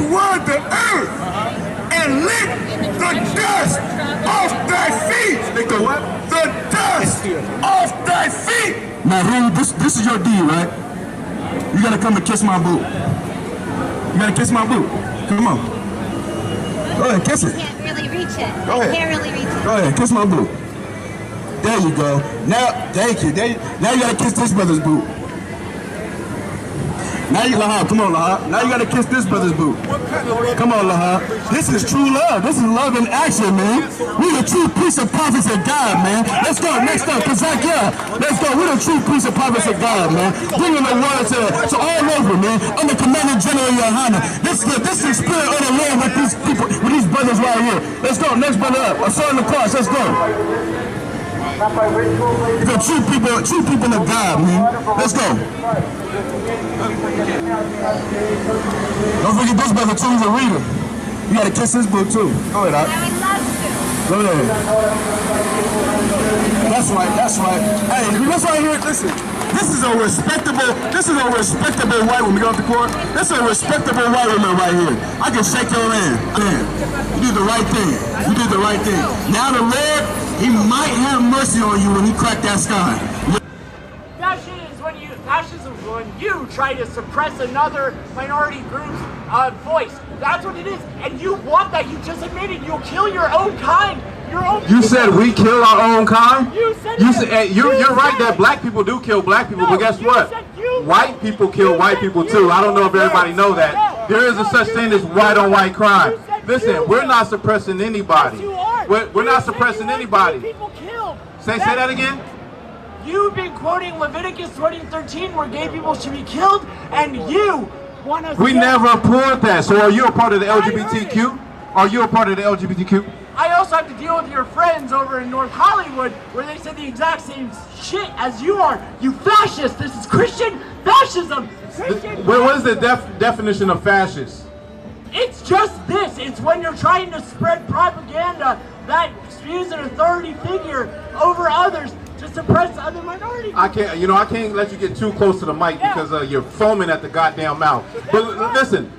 toward the earth and lick the dust off thy feet. Lick the what? The dust off thy feet. Now, this is your deed, right? You gotta come and kiss my boot. You gotta kiss my boot. Come on. Go ahead, kiss it. Can't really reach it. Go ahead. Can't really reach it. Go ahead, kiss my boot. There you go. Now, thank you. Now you gotta kiss this brother's boot. Now you, Lahab, come on, Lahab. Now you gotta kiss this brother's boot. Come on, Lahab. This is true love. This is love in action, man. We the true priest of prophets of God, man. Let's go. Next up, Kazakia. Let's go. We the true priest of prophets of God, man. Bringing the word to all over, man. I'm the commanding general YAHANNA. This is the spirit of the Lord with these people, with these brothers right here. Let's go. Next brother up. I saw in the cross. Let's go. The true people of God, man. Let's go. Don't forget this brother too, he's a reader. You gotta kiss his book too. Go ahead, Doc. I would love to. Go ahead. That's right. Hey, this right here, listen. This is a respectable white woman. Go up to court. This is a respectable white woman right here. I can shake your hand. Man, you did the right thing. Now the Lord, he might have mercy on you when he cracked that sky. Fascism is when you try to suppress another minority group's voice. That's what it is. And you want that. You just admitted you'll kill your own kind. You said we kill our own kind? You said you're right that black people do kill black people, but guess what? White people kill white people too. I don't know if everybody know that. There is a such thing as white on white crime. Listen, we're not suppressing anybody. We're not suppressing anybody. People killed. Say that again? You've been quoting Leviticus 20:13 where gay people should be killed, and you want us. We never pulled that. So are you a part of the LGBTQ? Are you a part of the LGBTQ? I also have to deal with your friends over in North Hollywood where they said the exact same shit as you are. You fascist. This is Christian fascism. What is the definition of fascist? It's just this. It's when you're trying to spread propaganda that spews an authority figure over others to suppress other minorities. I can't let you get too close to the mic because you're foaming at the goddamn mouth. But listen,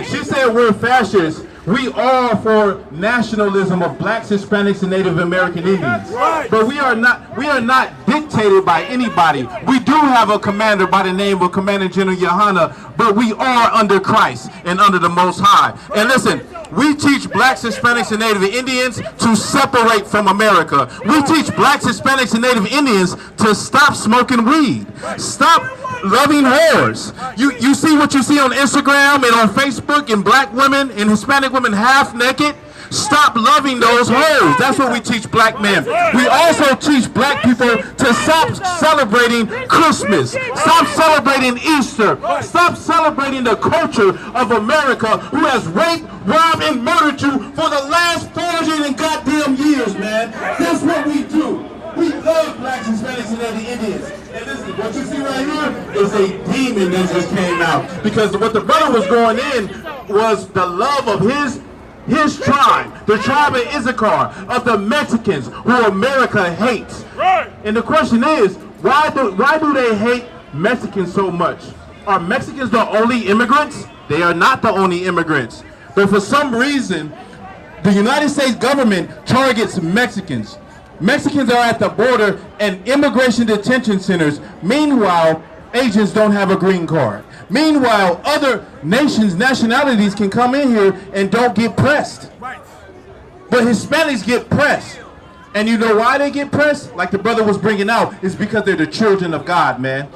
she said we're fascists. We are for nationalism of blacks, Hispanics, and Native American Indians. But we are not dictated by anybody. We do have a commander by the name of Commander General YAHANNA, but we are under Christ and under the Most High. And listen, we teach blacks, Hispanics, and Native Indians to separate from America. We teach blacks, Hispanics, and Native Indians to stop smoking weed. Stop loving whores. You see what you see on Instagram and on Facebook, and black women and Hispanic women half naked? Stop loving those hoes. That's what we teach black men. We also teach black people to stop celebrating Christmas. Stop celebrating Easter. Stop celebrating the culture of America who has raped, robbed, and murdered you for the last 400 and goddamn years, man. That's what we do. We love blacks, Hispanics, and Native Indians. And this is what you see right here is a demon that just came out. Because what the brother was going in was the love of his tribe, the tribe of Issachar, of the Mexicans who America hates. And the question is, why do they hate Mexicans so much? Are Mexicans the only immigrants? They are not the only immigrants. But for some reason, the United States government targets Mexicans. Mexicans are at the border and immigration detention centers. Meanwhile, Asians don't have a green card. Meanwhile, other nationalities can come in here and don't get pressed. But Hispanics get pressed. And you know why they get pressed? Like the brother was bringing out, it's because they're the children of God, man.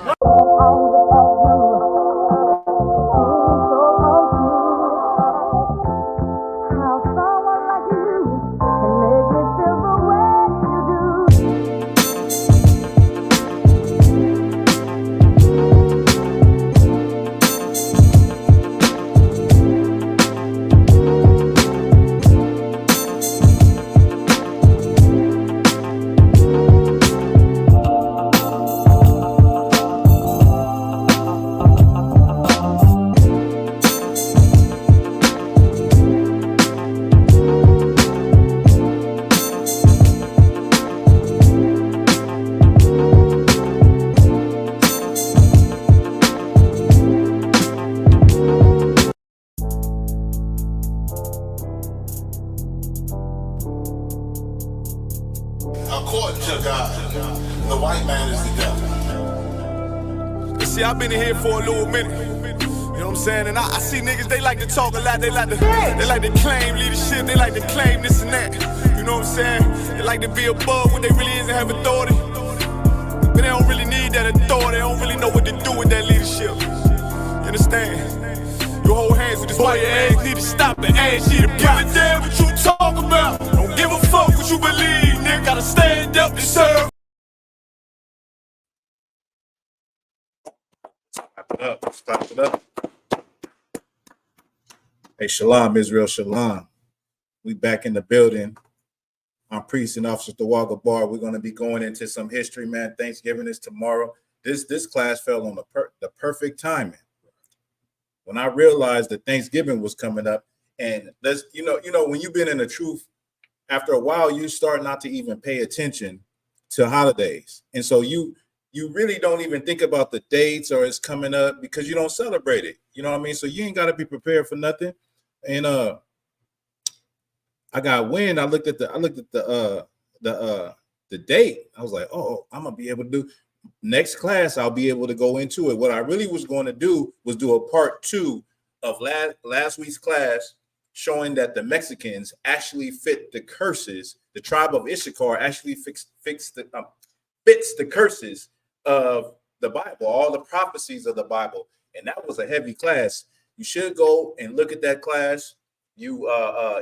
according to God, the white man is the devil. See, I've been in here for a little minute. You know what I'm saying? And I see niggas, they like to talk a lot. They like to claim leadership. They like to claim this and that. You know what I'm saying? They like to be above what they really is and have authority. But they don't really need that authority. They don't really know what to do with that leadership. You understand? You hold hands with this boy, your ass need to stop and ask you to give a damn what you talk about. Don't give a fuck what you believe, nigga. Gotta stand up and serve. Stop it up. Hey, Shalom, Israel, Shalom. We back in the building. I'm Priest and Officer Tawaga Bar. We're going to be going into some history, man. Thanksgiving is tomorrow. This class fell on the perfect timing. When I realized that Thanksgiving was coming up, and that's you know when you've been in the truth, after a while you start not to even pay attention to holidays, and so you really don't even think about the dates or it's coming up because you don't celebrate it. You know what I mean? So you ain't got to be prepared for nothing. And I got wind. I looked at the date. I was like, oh, I'm gonna be able to do next class. I'll be able to go into it. What I really was going to do was do a part 2 of last week's class, showing that the Mexicans actually fit the curses. The tribe of Issachar actually fits the curses of the Bible, all the prophecies of the Bible. And that was a heavy class. You should go and look at that class. You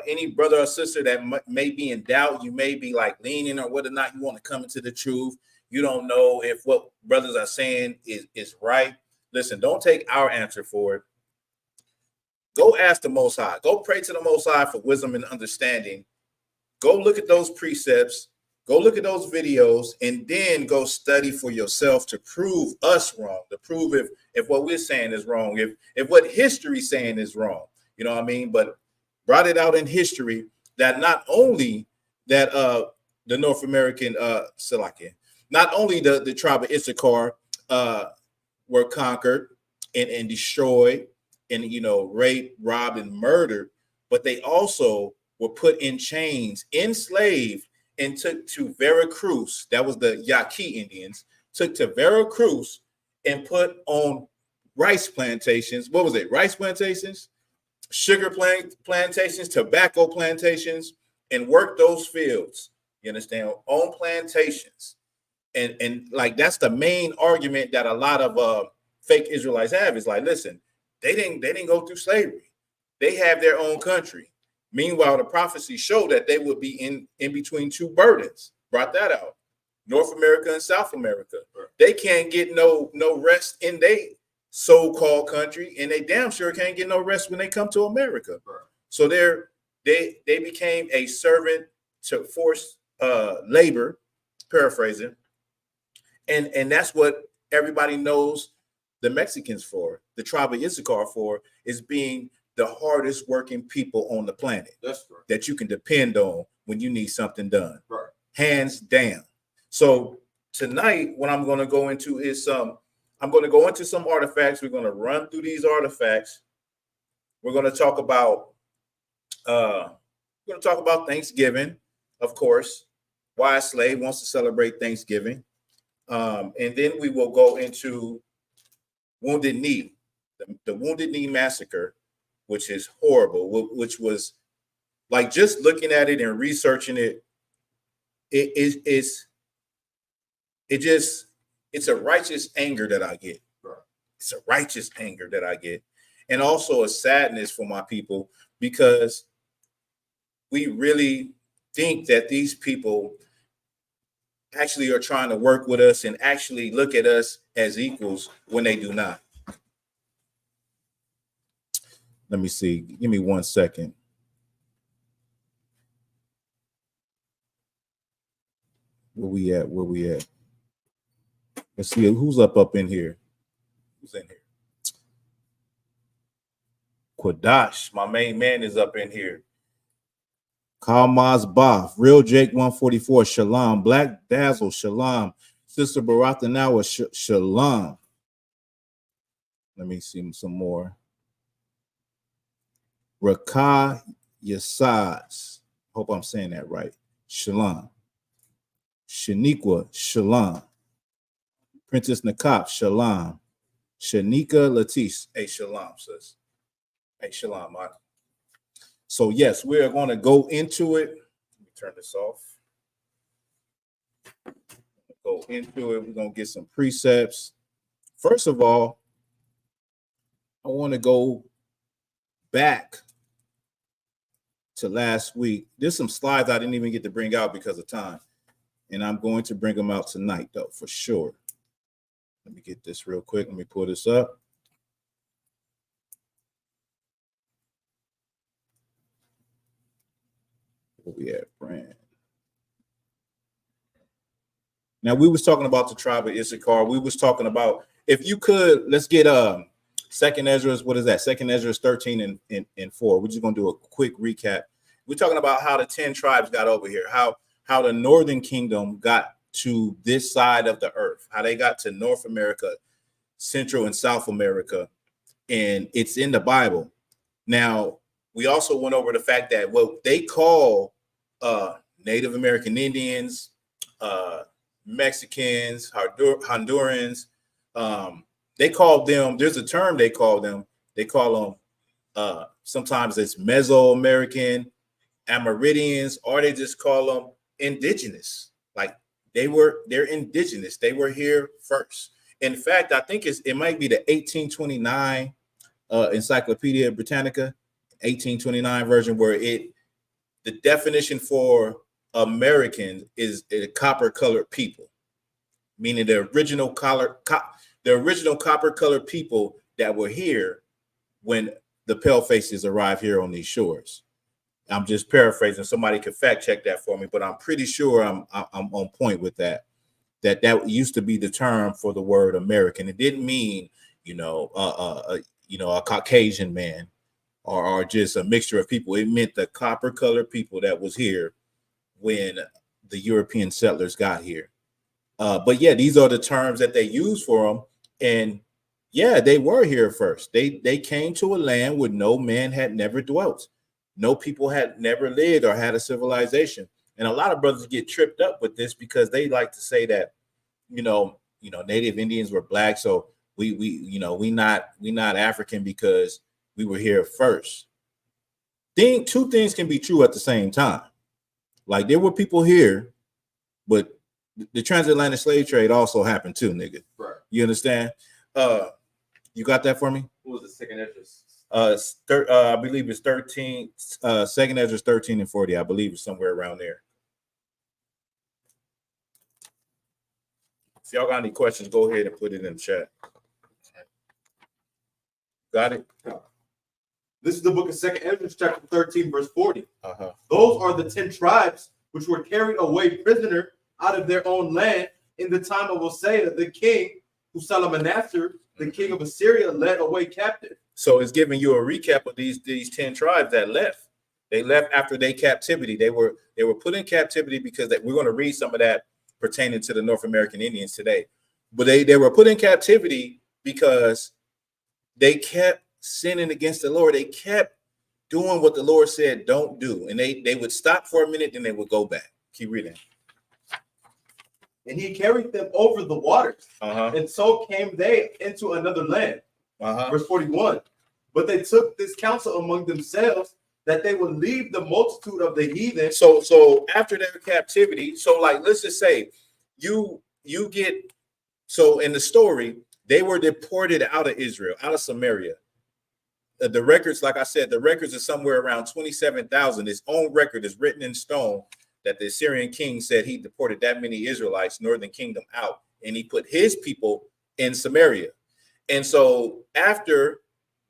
any brother or sister that may be in doubt, you may be like leaning or whether or not you want to come into the truth. You don't know if what brothers are saying is right. Listen, don't take our answer for it. Go ask the Most High. Go pray to the Most High for wisdom and understanding. Go look at those precepts. Go look at those videos and then go study for yourself to prove us wrong, to prove if what we're saying is wrong, if what history's saying is wrong. You know what I mean? But brought it out in history that not only that the North American not only the tribe of Issachar were conquered and destroyed and raped, robbed, and murdered, but they also were put in chains, enslaved, and took to Veracruz. That was the Yaqui Indians. Took to Veracruz and put on rice plantations. What was it? Rice plantations, sugar plantations, tobacco plantations, and worked those fields. You understand? On plantations. And like that's the main argument that a lot of fake Israelites have is like, listen, they didn't go through slavery. They have their own country. Meanwhile, the prophecy showed that they would be in between two burdens. Brought that out. North America and South America. Right. They can't get no rest in their so-called country, and they damn sure can't get no rest when they come to America. Right. So they became a servant to forced labor, paraphrasing, and that's what everybody knows the Mexicans for, the tribe of Issachar for, is being the hardest working people on the planet. That's right. That you can depend on when you need something done. Right. Hands down. So tonight, what I'm going to go into is I'm going to go into some artifacts. We're going to run through these artifacts. We're going to talk about Thanksgiving, of course. Why a slave wants to celebrate Thanksgiving. And then we will go into Wounded Knee, the Wounded Knee massacre, which is horrible, which was like just looking at it and researching it, it's a righteous anger that I get. It's a righteous anger that I get. And also a sadness for my people, because we really think that these people actually are trying to work with us and actually look at us as equals when they do not. Let me see. Give me 1 second. Where we at? Let's see who's up in here. Who's in here? Quadash, my main man, is up in here. Kalmaz Baf, Real Jake 144, Shalom. Black Dazzle, Shalom. Sister Barathanawa, Shalom. Let me see some more. Rakah Yasaz. Hope I'm saying that right. Shalom. Shaniqua, Shalom. Princess Nakap, Shalom. Shanika Latisse, hey, Shalom, sis. Hey, Shalom. So, yes, we are going to go into it. Let me turn this off. Go into it. We're going to get some precepts. First of all, I want to go back to last week. There's some slides I didn't even get to bring out because of time. And I'm going to bring them out tonight, though, for sure. Let me get this real quick. Let me pull this up. Where we at, Brand? Now, we was talking about the tribe of Issachar. We was talking about, if you could, let's get Second Ezra, what is that? Second Ezra 13 and 4. We're just going to do a quick recap. We're talking about how the 10 tribes got over here, how the northern kingdom got to this side of the earth, how they got to North America, Central and South America, and it's in the Bible. Now, we also went over the fact that what they call Native American Indians, Mexicans, Hondurans, they call them, there's a term they call them. They call them, sometimes it's Mesoamerican, Amerindians, or they just call them indigenous. Like they're indigenous. They were here first. In fact, I think it might be the 1829 Encyclopedia Britannica, 1829 version, where the definition for American is a copper-colored people, meaning the original copper-colored people that were here when the pale faces arrived here on these shores. I'm just paraphrasing. Somebody could fact check that for me, but I'm pretty sure I'm on point with that. That used to be the term for the word American. It didn't mean, a Caucasian man or just a mixture of people. It meant the copper-colored people that was here when the European settlers got here. But yeah, these are the terms that they use for them. And yeah, they were here first. They came to a land where no man had never dwelt. No people had never lived or had a civilization. And a lot of brothers get tripped up with this because they like to say that, Native Indians were black. So we not African because we were here first. Two things can be true at the same time. Like there were people here, but the transatlantic slave trade also happened too, nigga. Right. You understand? You got that for me? What was the second address? I believe it's 13. Second Ezra 13 and 40. I believe it's somewhere around there. If y'all got any questions, go ahead and put it in the chat. Got it? This is the book of Second Ezra, chapter 13, verse 40. Those are the 10 tribes which were carried away prisoner out of their own land in the time of Hosea, the king, who Shalmaneser, the king of Assyria, led away captive. So it's giving you a recap of these 10 tribes that left. They left after their captivity. They were put in captivity because we're going to read some of that pertaining to the North American Indians today. But they were put in captivity because they kept sinning against the Lord. They kept doing what the Lord said don't do. And they would stop for a minute, then they would go back. Keep reading. And he carried them over the waters. And so came they into another land. Verse 41. But they took this counsel among themselves that they would leave the multitude of the heathen. So after their captivity, so like let's just say you get, so in the story, they were deported out of Israel, out of Samaria. The records, like I said, the records are somewhere around 27,000. His own record is written in stone that the Assyrian king said he deported that many Israelites, northern kingdom, out, and he put his people in Samaria. And so after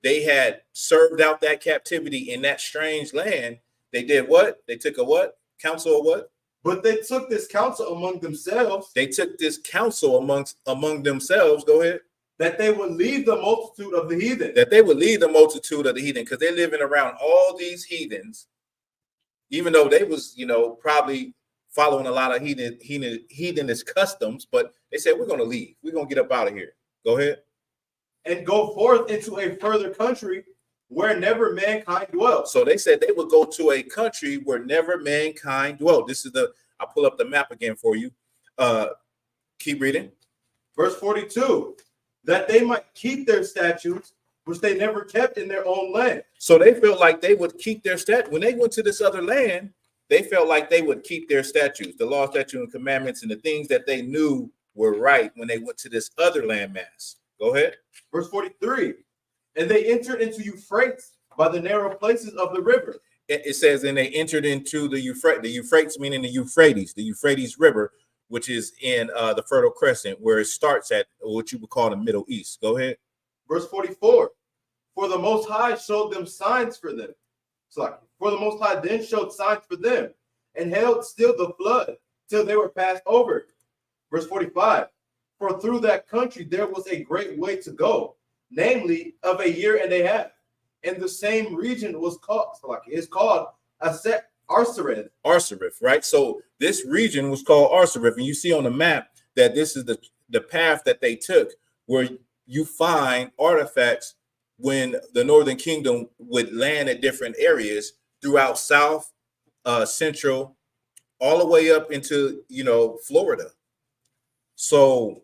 they had served out that captivity in that strange land, they did what? They took a what? Counsel of what? But they took this counsel among themselves. They took this counsel among themselves. Go ahead. That they would leave the multitude of the heathen. That they would leave the multitude of the heathen, because they're living around all these heathens, even though they was, probably following a lot of heathenish customs, but they said, we're going to leave. We're going to get up out of here. Go ahead. And go forth into a further country where never mankind dwelt. So they said they would go to a country where never mankind dwelt. This is I'll pull up the map again for you. Keep reading. Verse 42, that they might keep their statutes, which they never kept in their own land. So they felt like they would keep their when they went to this other land. They felt like they would keep their statutes, the law, statute, and commandments, and the things that they knew were right when they went to this other landmass. Go ahead. Verse 43, and they entered into Euphrates by the narrow places of the river. It says, and they entered into the Euphrates meaning the Euphrates River, which is in the Fertile Crescent, where it starts at what you would call the Middle East. Go ahead. Verse 44, for the Most High showed them signs for them. So, for the Most High then showed signs for them, and held still the flood till they were passed over. Verse 45, for through that country there was a great way to go, namely of a year and a half. And the same region was called, Arsareth, right? So this region was called Arsareth, and you see on the map that this is the path that they took, where you find artifacts when the Northern Kingdom would land at different areas throughout South, Central, all the way up into Florida. So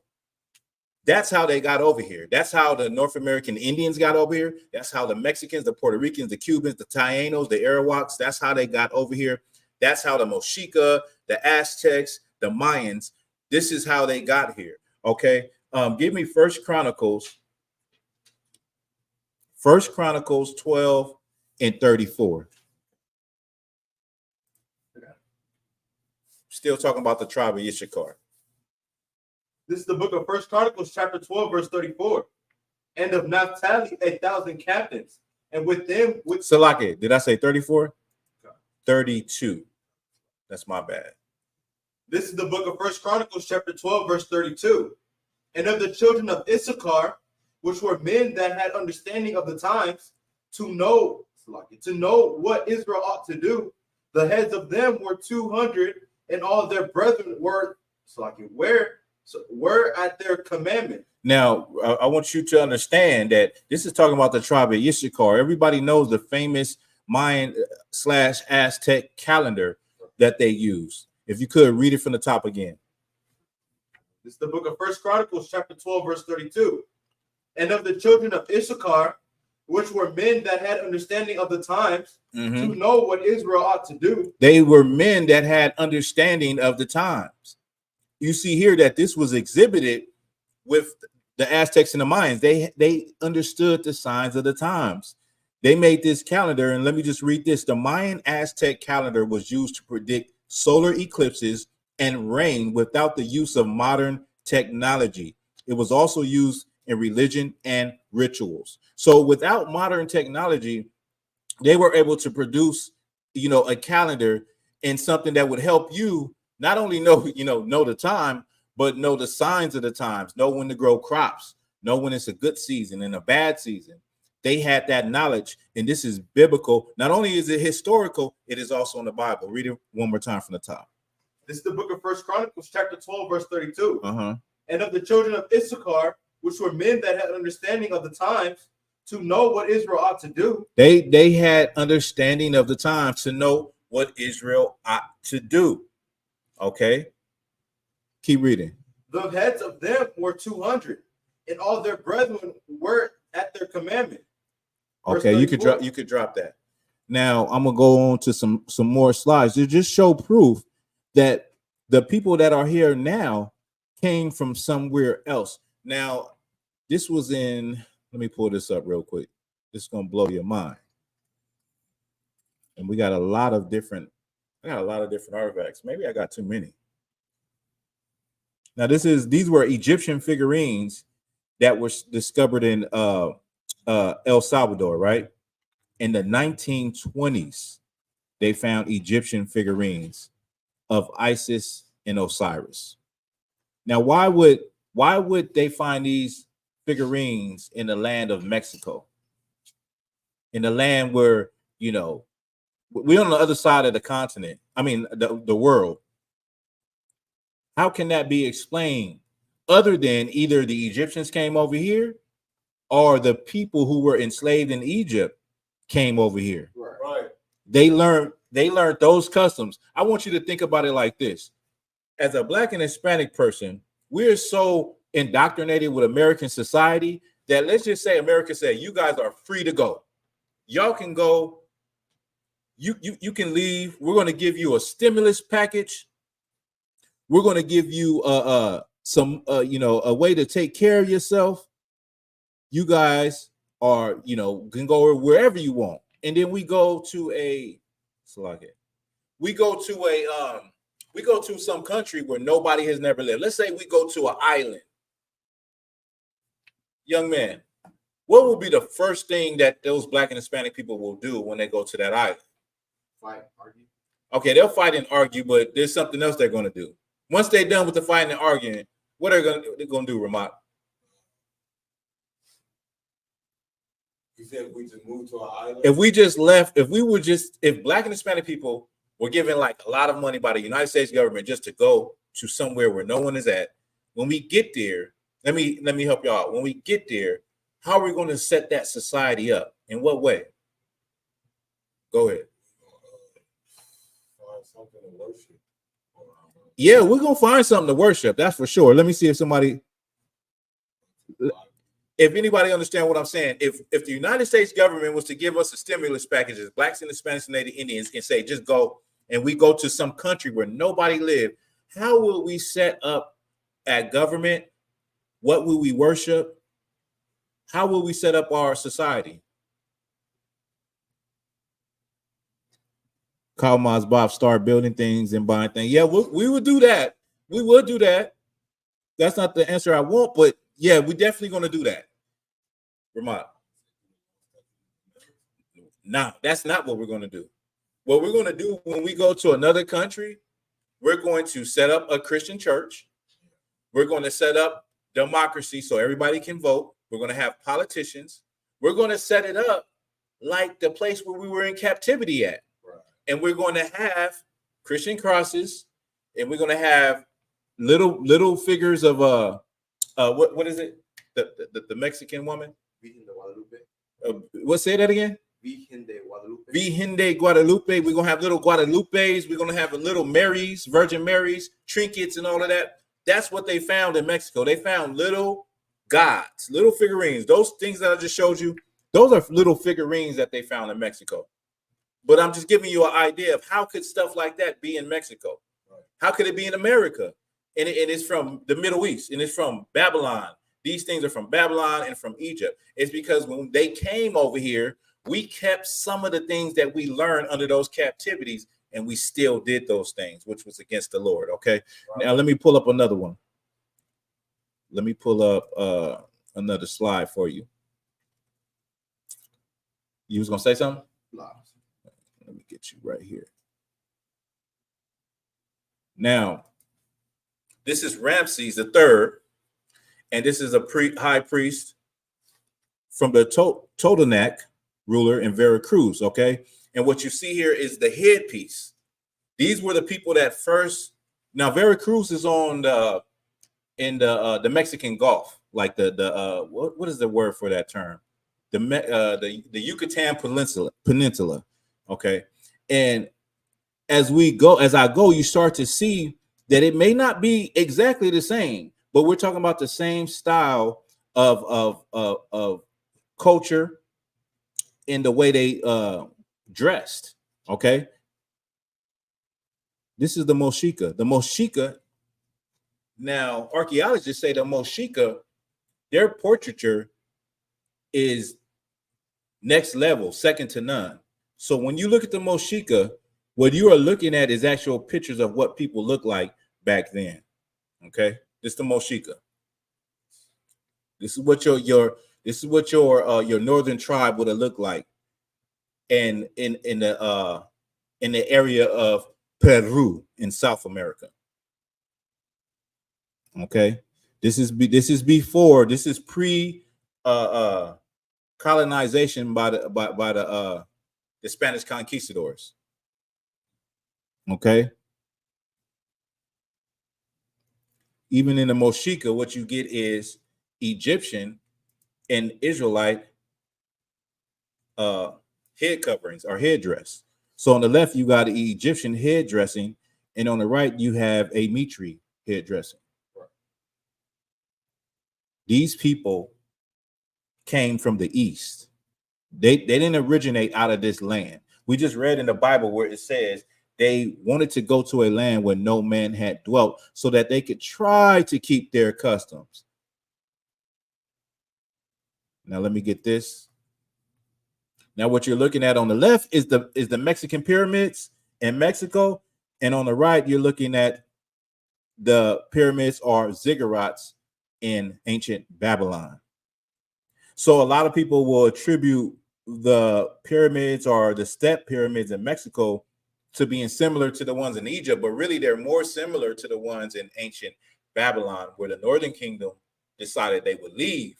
that's how they got over here. That's how the North American Indians got over here. That's how the Mexicans, the Puerto Ricans, the Cubans, the Taínos, the Arawaks, that's how they got over here. That's how the Mexica, the Aztecs, the Mayans, this is how they got here. Okay. Give me First Chronicles 12 and 34. Still talking about the tribe of Issachar. This is the book of First Chronicles, chapter 12, verse 34. And of Naphtali, 1,000 captains. And with them, with Salaki, did I say 34? 32. That's my bad. This is the book of First Chronicles, chapter 12, verse 32. And of the children of Issachar, which were men that had understanding of the times, to know what Israel ought to do, the heads of them were 200, and all their brethren were at their commandment. Now, I want you to understand that this is talking about the tribe of Issachar. Everybody knows the famous Mayan/Aztec calendar that they use. If you could read it from the top again. This is the book of First Chronicles, chapter 12, verse 32. And of the children of Issachar, which were men that had understanding of the times, to know what Israel ought to do. They were men that had understanding of the times. You see here that this was exhibited with the Aztecs and the Mayans. They understood the signs of the times. They made this calendar, and let me just read this. The Mayan Aztec calendar was used to predict solar eclipses and rain without the use of modern technology. It was also used in religion and rituals. So without modern technology, they were able to produce, a calendar and something that would help you not only know the time, but know the signs of the times, know when to grow crops, know when it's a good season and a bad season. They had that knowledge, and this is biblical. Not only is it historical, it is also in the Bible. Read it one more time from the top. This is the book of First Chronicles, chapter 12, verse 32. And of the children of Issachar, which were men that had understanding of the times, to know what Israel ought to do. They had understanding of the times to know what Israel ought to do. Okay. Keep reading. The heads of them were 200, and all their brethren were at their commandment. Okay, you could drop that. Now I'm gonna go on to some more slides to just show proof that the people that are here now came from somewhere else. Now, this was in, let me pull this up real quick. This is gonna blow your mind. And we got a lot of different artifacts. Maybe I got too many. Now, these were Egyptian figurines that were discovered in El Salvador, right? In the 1920s, they found Egyptian figurines of Isis and Osiris. Now, why would they find these figurines in the land of Mexico? In the land where, we're on the other side of the continent. I mean, the world. How can that be explained other than either the Egyptians came over here or the people who were enslaved in Egypt came over here? Right. They learned those customs. I want you to think about it like this. as a Black and Hispanic person, we're so indoctrinated with American society that let's just say America said, you guys are free to go. Y'all can go. You can leave. We're going to give you a stimulus package. We're going to give you some a way to take care of yourself. You guys are can go wherever you want. And then we go to some country where nobody has never lived. Let's say we go to an island. Young man, what will be the first thing that those Black and Hispanic people will do when they go to that island? Fight, argue. Okay, they'll fight and argue, but there's something else they're going to do. Once they're done with the fighting and arguing, what are they're going to do, Ramat? You said we just moved to an island? If we just left, if Black and Hispanic people were given like a lot of money by the United States government just to go to somewhere where no one is at, when we get there, let me help y'all out. When we get there, how are we going to set that society up? In what way? Go ahead. Find something to worship. Yeah, we're going to find something to worship. That's for sure. Let me see if anybody understand what I'm saying. If the United States government was to give us a stimulus package as Blacks and Hispanics and Native Indians and say, just go, and we go to some country where nobody lived, how will we set up at government? What will we worship? How will we set up our society? Karl Bob start building things and buying things. Yeah, we would do that. We would do that. That's not the answer I want, but yeah, we're definitely going to do that. Vermont. No, that's not what we're going to do. What we're going to do when we go to another country, we're going to set up a Christian church. We're going to set up democracy so everybody can vote. We're going to have politicians. We're going to set it up like the place where we were in captivity at. And we're going to have Christian crosses, and we're going to have little figures of what is it? The Mexican woman? Virgen de Guadalupe. What, say that again? Virgen de Guadalupe. Virgen de Guadalupe. We're going to have little Guadalupes. We're going to have little Marys, Virgin Marys, trinkets, and all of that. That's what they found in Mexico. They found little gods, little figurines. Those things that I just showed you, those are little figurines that they found in Mexico. But I'm just giving you an idea of how could stuff like that be in Mexico? How could it be in America? And it's from the Middle East, and it's from Babylon. These things are from Babylon and from Egypt. It's because when they came over here, we kept some of the things that we learned under those captivities, and we still did those things, which was against the Lord. Okay. Right. Now let me pull up another one. Let me pull up another slide for you. You was gonna say something? No. Let me get you right here. Now, this is Ramses III, and this is a high priest from the Totonac ruler in Veracruz, okay? And what you see here is the headpiece. These were the people that first. Now, Veracruz is on the Mexican Gulf, like what is the word for that term? The Yucatan Peninsula. Okay. And as I go, you start to see that it may not be exactly the same, but we're talking about the same style of culture in the way they dressed. Okay. This is the Moshika. The Moshika. Now, archaeologists say the Moshika, their portraiture is next level, second to none. So when you look at the Moshika, what you are looking at is actual pictures of what people look like back then. Okay, this is the Moshika. This is what your northern tribe would have looked like, and in the area of Peru in South America. Okay, this is pre colonization by the Spanish conquistadors. Okay. Even in the Moshika, what you get is Egyptian and Israelite head coverings or headdress. So on the left, you got the Egyptian head dressing, And on the right, you have a Mitri head dressing. These people came from the east. They didn't originate out of this land. We just read in the Bible where it says they wanted to go to a land where no man had dwelt so that they could try to keep their customs. Now let me get this. Now what you're looking at on the left is the Mexican pyramids in Mexico, and on the right you're looking at the pyramids or ziggurats in ancient Babylon. So a lot of people will attribute the pyramids or the step pyramids in Mexico to being similar to the ones in Egypt, but really they're more similar to the ones in ancient Babylon, where the northern kingdom decided they would leave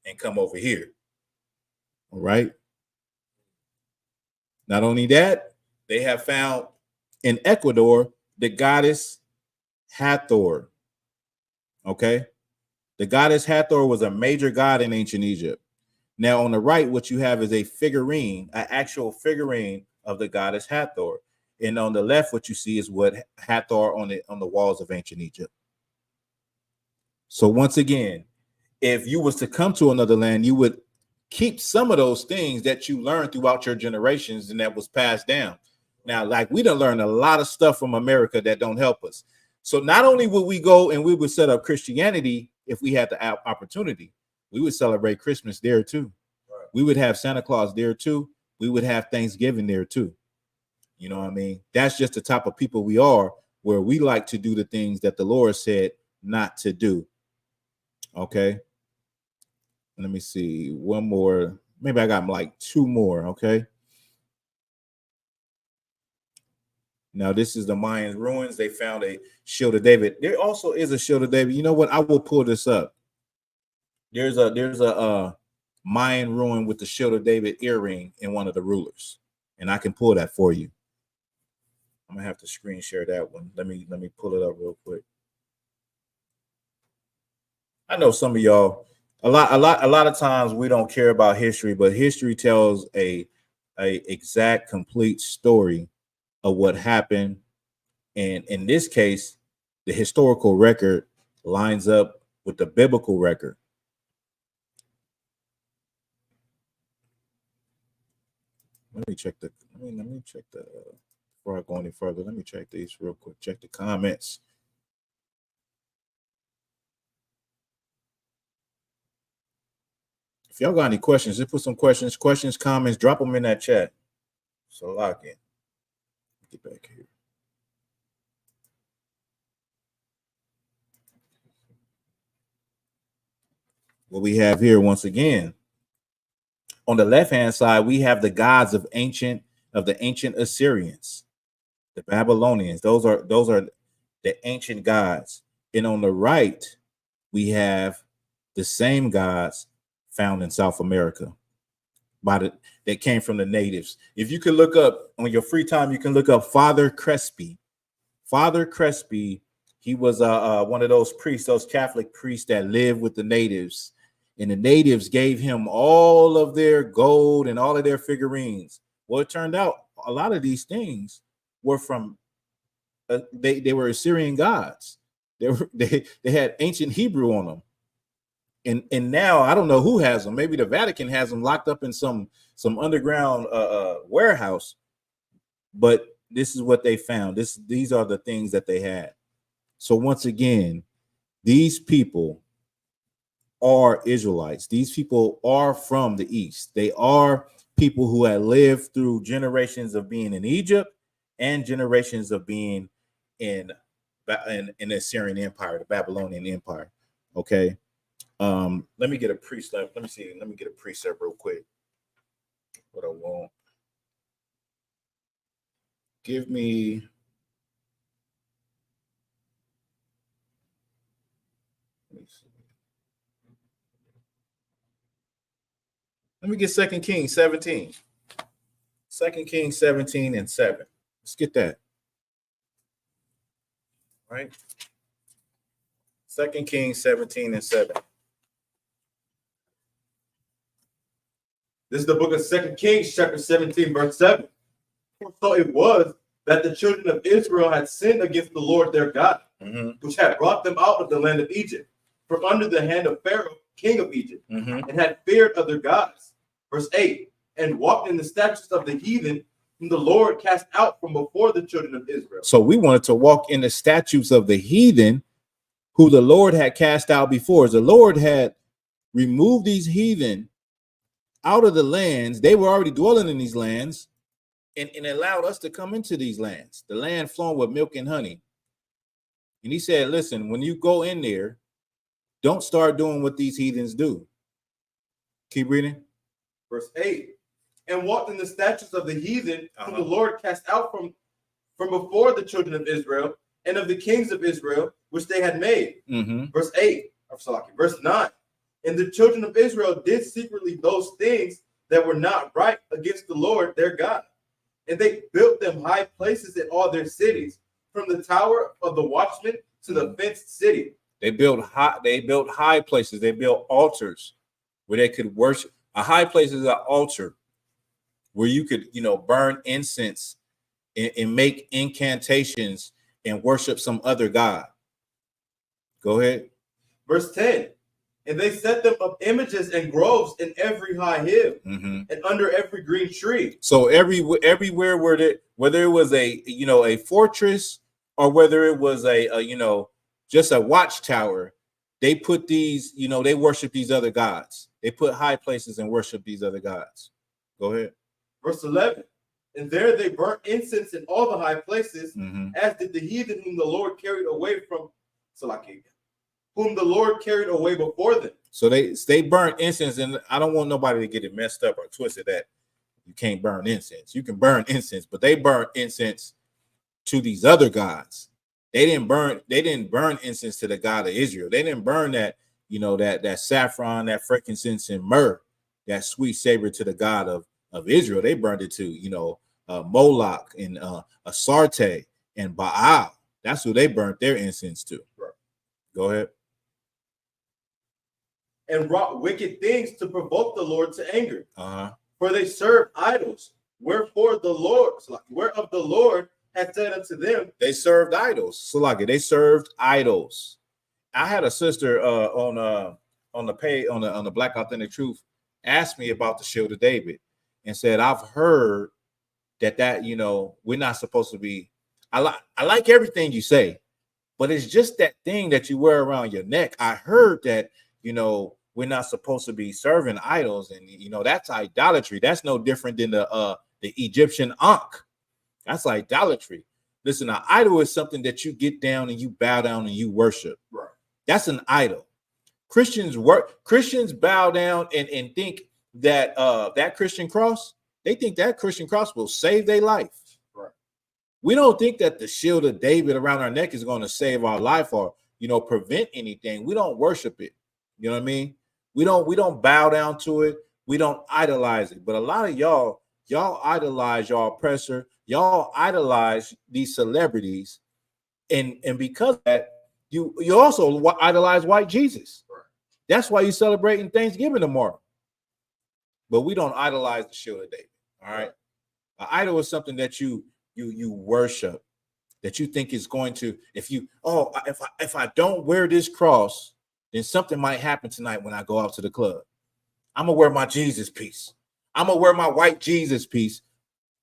and come over here. All right. Not only that, they have found in Ecuador the goddess Hathor. Okay. The goddess Hathor was a major god in ancient Egypt. Now, on the right, what you have is a figurine, an actual figurine of the goddess Hathor. And on the left, what you see is what Hathor on the walls of ancient Egypt. So once again, if you was to come to another land, you would keep some of those things that you learned throughout your generations and that was passed down. Now, like we done learned a lot of stuff from America that don't help us. So not only would we go and we would set up Christianity if we had the opportunity, we would celebrate Christmas there too. Right. We would have Santa Claus there too. We would have Thanksgiving there too. You know what I mean? That's just the type of people we are, where we like to do the things that the Lord said not to do. Okay. Let me see. One more. Maybe I got like two more. Okay. Now, this is the Mayan ruins. They found a shield of David. There also is a shield of David. You know what? I will pull this up. There's a Mayan ruin with the shield of David earring in one of the rulers, and I can pull that for you. I'm gonna have to screen share that one. Let me pull it up real quick. I know some of y'all, a lot of times we don't care about history, but history tells a exact, complete story of what happened, and in this case, the historical record lines up with the biblical record. Let me check the. Before I go any further, let me check these real quick. Check the comments. If y'all got any questions, just put some questions, comments, drop them in that chat. So lock in. Get back here. What we have here, once again, on the left-hand side, we have the gods of the ancient Assyrians, the Babylonians. Those are the ancient gods. And on the right, we have the same gods found in South America that came from the natives. If you could look up on your free time, you can look up Father Crespi. Father Crespi, he was one of those priests, those Catholic priests that lived with the natives. And the natives gave him all of their gold and all of their figurines. Well, it turned out a lot of these things were from they were Assyrian gods. They had ancient Hebrew on them. And now I don't know who has them. Maybe the Vatican has them locked up in some underground warehouse. But this is what they found. These are the things that they had. So once again, these people are Israelites. These people are from the East. They are people who had lived through generations of being in Egypt and generations of being in the Assyrian Empire, the Babylonian Empire. Okay. Let me get a precept. Let me get a precept real quick. What I want. Give me. Let me see. Let me get 2 Kings 17. 2 Kings 17 and 7. Let's get that. Right? 2 Kings 17 and 7. This is the book of 2 Kings, chapter 17, verse 7. So it was that the children of Israel had sinned against the Lord their God, which had brought them out of the land of Egypt, from under the hand of Pharaoh, king of Egypt, and had feared other gods. Verse 8, and walked in the statutes of the heathen, whom the Lord cast out from before the children of Israel. So we wanted to walk in the statutes of the heathen, who the Lord had cast out before. As the Lord had removed these heathen out of the lands, they were already dwelling in these lands, and allowed us to come into these lands, the land flowing with milk and honey. And he said, listen, when you go in there, don't start doing what these heathens do. Keep reading. Verse 8, and walked in the statutes of the heathen, whom the Lord cast out from before the children of Israel, and of the kings of Israel, which they had made. Verse 8, verse 9, and the children of Israel did secretly those things that were not right against the Lord their God. And they built them high places in all their cities, from the tower of the watchman to the fenced city. They built high places. They built altars where they could worship. A high place is an altar where you could, burn incense and make incantations and worship some other god. Go ahead. Verse 10. And they set them up images and groves in every high hill and under every green tree. So everywhere whether it was a fortress or whether it was just a watchtower, they put these, they worship these other gods. They put high places and worship these other gods. Go ahead. Verse 11. And there they burnt incense in all the high places, as did the heathen whom the Lord carried away from Salakia, whom the Lord carried away before them. So they burnt incense, and I don't want nobody to get it messed up or twisted that you can't burn incense. You can burn incense, but they burnt incense to these other gods. They didn't burn incense to the God of Israel. They didn't burn that, that saffron, that frankincense and myrrh, that sweet savor to the God of Israel. They burned it to, Moloch and Asarte and Baal. That's who they burnt their incense to. Right. Go ahead. And wrought wicked things to provoke the Lord to anger. For they served idols, whereof the Lord had said unto them, they served idols. So they served idols. I had a sister on the Black Authentic Truth asked me about the Shield of David and said, I've heard that we're not supposed to be. I like everything you say, but it's just that thing that you wear around your neck. I heard that we're not supposed to be serving idols, and that's idolatry. That's no different than the Egyptian Ankh. That's idolatry. Listen, an idol is something that you get down and you bow down and you worship. Right. That's an idol. Christians bow down and think that that Christian cross, they think that Christian cross will save their life. Right. We don't think that the shield of David around our neck is going to save our life or prevent anything. We don't worship it. You know what I mean? We don't bow down to it. We don't idolize it. But a lot of y'all idolize your oppressor. Y'all idolize these celebrities, and because of that, you also idolize white Jesus. Right. That's why you're celebrating Thanksgiving tomorrow. But we don't idolize the shield of David. All right. An idol is something that you worship, that you think is going to, if I don't wear this cross, then something might happen tonight when I go out to the club. I'm gonna wear my Jesus piece. I'm gonna wear my white Jesus piece.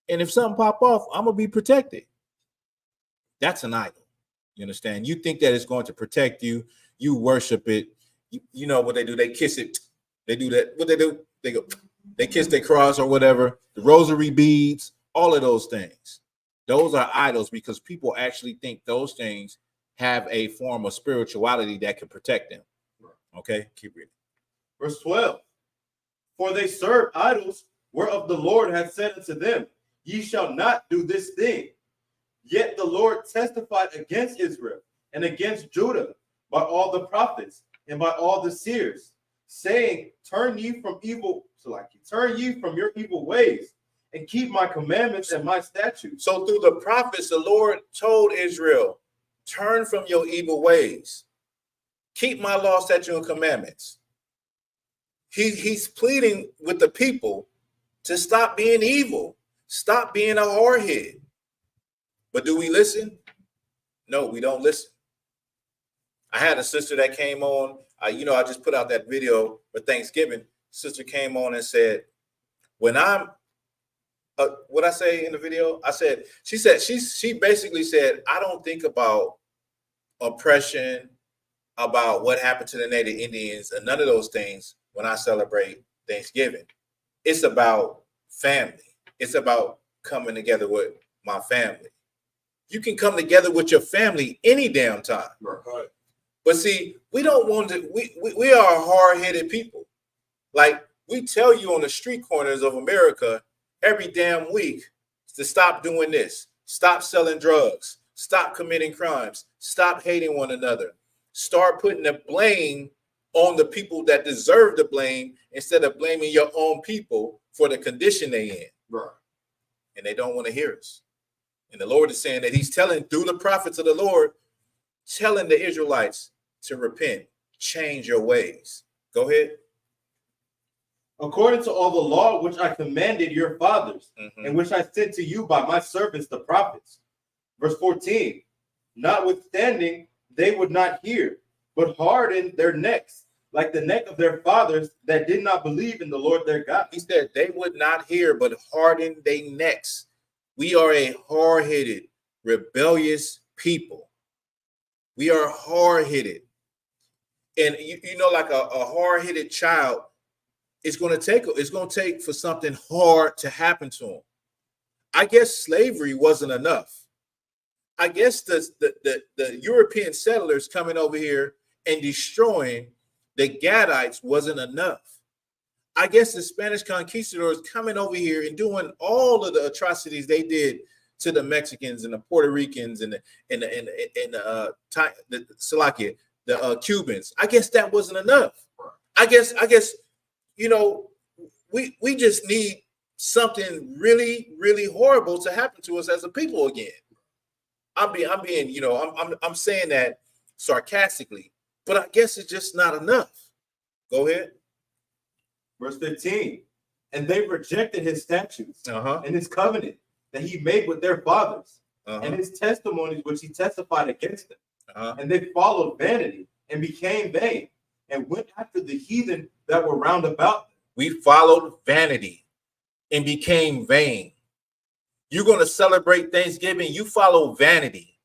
And if something pop off, I'm gonna be protected. That's an idol. You understand? You think that it's going to protect you. You worship it. You know what they do? They kiss it. They do that. What they do? They kiss their cross or whatever. The rosary beads, all of those things. Those are idols because people actually think those things have a form of spirituality that can protect them. Okay, keep reading. Verse 12. For they serve idols, whereof the Lord hath said unto them, ye shall not do this thing. Yet the Lord testified against Israel and against Judah by all the prophets and by all the seers, saying, turn ye from your evil ways and keep my commandments and my statutes. So through the prophets, the Lord told Israel, turn from your evil ways. Keep my law, statutes, and commandments. He's pleading with the people to stop being evil. Stop being a whorehead. But do we listen? No, we don't listen. I had a sister that came on. I just put out that video for Thanksgiving. Sister came on and said, when I'm, what I say in the video? She basically said, I don't think about oppression, about what happened to the Native Indians, and none of those things when I celebrate Thanksgiving. It's about family. It's about coming together with my family. You can come together with your family any damn time. Right. But see, we don't want to, we are hard-headed people. Like, we tell you on the street corners of America every damn week to stop doing this, stop selling drugs, stop committing crimes, stop hating one another, start putting the blame on the people that deserve the blame instead of blaming your own people for the condition they in. Right. And they don't want to hear us. And the Lord is saying that he's telling through the prophets of the Lord, telling the Israelites to repent, change your ways. Go ahead. According to all the law which I commanded your fathers, and which I sent to you by my servants the prophets. Verse 14, notwithstanding, they would not hear, but hardened their necks, like the neck of their fathers that did not believe in the Lord their God. He said they would not hear, but hardened their necks. We are a hard-headed, rebellious people. We are hard-headed. And you know, like a hard-headed child, it's going to take for something hard to happen to them. I guess slavery wasn't enough. I guess the European settlers coming over here and destroying the Gadites wasn't enough. I guess the Spanish conquistadors coming over here and doing all of the atrocities they did to the Mexicans and the Puerto Ricans and the Cubans. I guess that wasn't enough. I guess you know, we just need something really, really horrible to happen to us as a people again. I'm saying that sarcastically, but I guess it's just not enough. Go ahead. Verse 15, and they rejected his statutes and his covenant that he made with their fathers and his testimonies which he testified against them. And they followed vanity and became vain and went after the heathen that were round about them. We followed vanity and became vain. You're going to celebrate Thanksgiving, you follow vanity.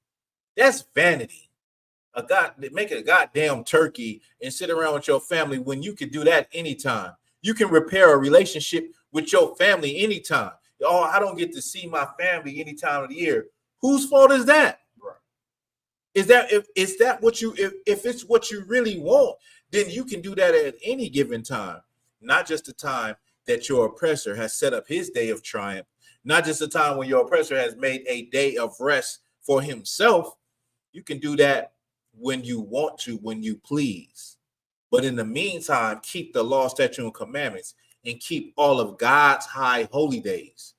That's vanity. Make a goddamn turkey and sit around with your family when you can do that anytime. You can repair a relationship with your family anytime. Oh, I don't get to see my family any time of the year. Whose fault is that? Right. If it's what you really want, then you can do that at any given time, not just the time that your oppressor has set up his day of triumph, not just the time when your oppressor has made a day of rest for himself. You can do that when you want to, when you please. But in the meantime, keep the law, statutes, and commandments, and keep all of God's high holy days.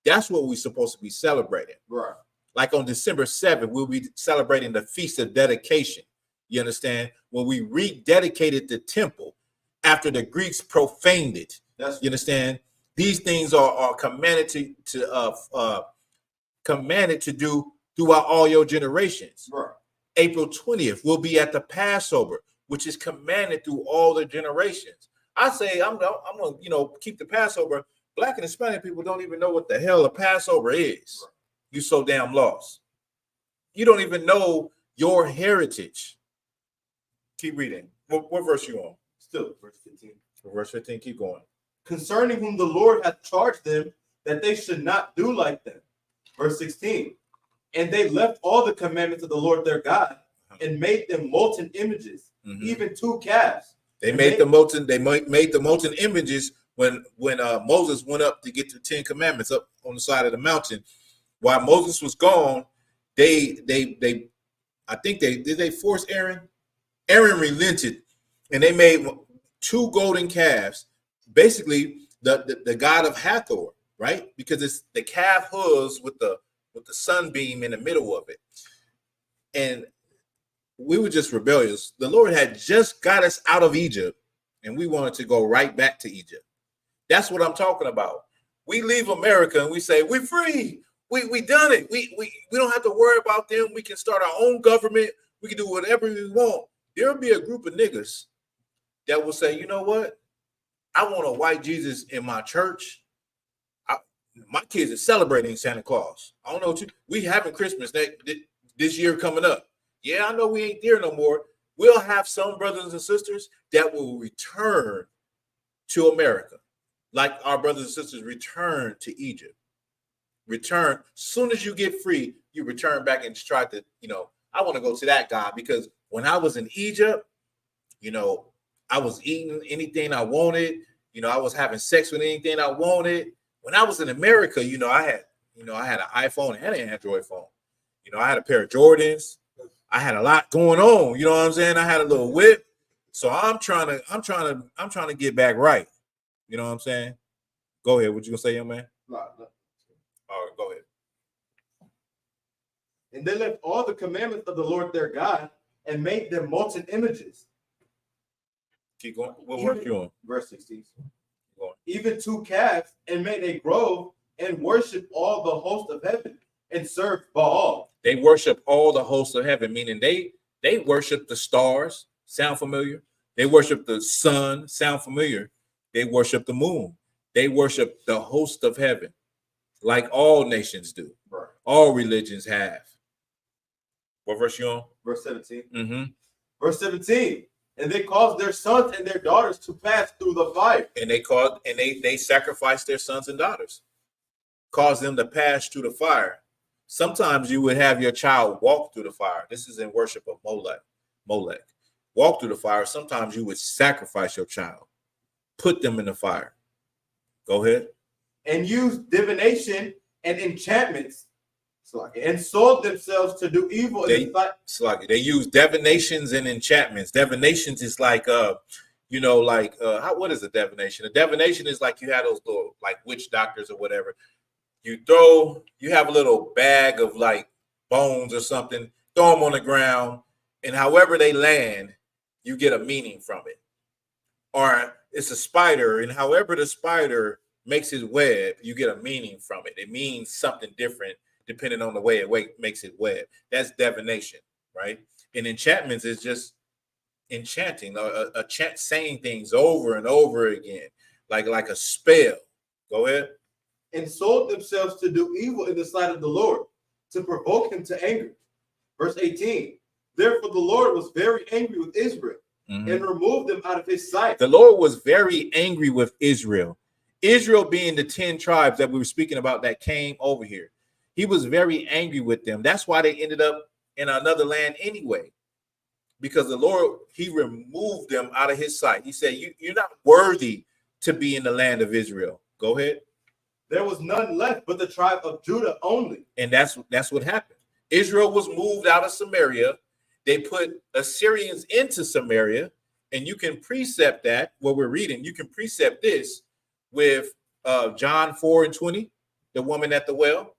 That's what we're supposed to be celebrating. Right. Like on December 7th, we'll be celebrating the Feast of Dedication. You understand? When we rededicated the temple after the Greeks profaned it. You understand? These things are commanded to do throughout all your generations. Right. April 20th, we'll be at the Passover, which is commanded through all the generations. I say I'm gonna keep the Passover. Black and Hispanic people don't even know what the hell a Passover is. Right. You so damn lost. You don't even know your heritage. Keep reading. What verse you on? Still, verse 15. Verse 15, keep going. Concerning whom the Lord hath charged them that they should not do like them. Verse 16. And they left all the commandments of the Lord their God and made them molten images, even 2 calves. They made the molten images when Moses went up to get the 10 commandments up on the side of the mountain. While Moses was gone, they force Aaron. Aaron relented, and they made 2 golden calves, basically the god of Hathor, right? Because it's the calf hooves with the sunbeam in the middle of it. And we were just rebellious. The Lord had just got us out of Egypt, and we wanted to go right back to Egypt. That's what I'm talking about. We leave America and we say, we're free. We done it. We don't have to worry about them. We can start our own government. We can do whatever we want. There'll be a group of niggas that will say, you know what? I want a white Jesus in my church. My kids are celebrating Santa Claus. I don't know what we having Christmas this year coming up. Yeah, I know we ain't there no more. We'll have some brothers and sisters that will return to America, like our brothers and sisters return to Egypt. Return soon as you get free, you return back and try to, I want to go to that God, because when I was in Egypt, I was eating anything I wanted. I was having sex with anything I wanted. When I was in America, I had an iPhone and an Android phone. I had a pair of Jordans. I had a lot going on. You know what I'm saying? I had a little whip. So I'm trying to get back right. You know what I'm saying? Go ahead. What you gonna say, young man? No. All right, go ahead. And they left all the commandments of the Lord their God and made them molten images. Keep going. What verse you on? Verse 16. Even 2 calves, and made a grove and worship all the host of heaven and served Baal. They worship all the hosts of heaven, meaning they worship the stars. Sound familiar? They worship the sun. Sound familiar? They worship the moon. They worship the host of heaven, like all nations do. Right. All religions have. What verse you on? Verse 17. Mm-hmm. Verse 17. And they caused their sons and their daughters to pass through the fire. And they sacrificed their sons and daughters. Caused them to pass through the fire. Sometimes you would have your child walk through the fire. This is in worship of Molech. Walk through the fire. Sometimes you would sacrifice your child. Put them in the fire. Go ahead. And used divination and enchantments. And sold themselves to do evil. They use divinations and enchantments. Divinations is like what is a divination? A divination is like you have those little like witch doctors or whatever. You have a little bag of like bones or something, throw them on the ground, and however they land, you get a meaning from it. Or it's a spider, and however the spider makes his web, you get a meaning from it. It means something different depending on the way it makes it web. That's divination, right? And enchantments is just enchanting, saying things over and over again, like a spell. Go ahead. And sold themselves to do evil in the sight of the Lord, to provoke him to anger. Verse 18. Therefore the Lord was very angry with Israel and removed them out of his sight. The Lord was very angry with Israel. Israel being the 10 tribes that we were speaking about that came over here. He was very angry with them. That's why they ended up in another land anyway. Because the Lord, he removed them out of his sight. He said, you're not worthy to be in the land of Israel. Go ahead. There was none left but the tribe of Judah only. And that's what happened. Israel was moved out of Samaria. They put Assyrians into Samaria. And you can precept that, what we're reading, you can precept this with John 4:20, the woman at the well,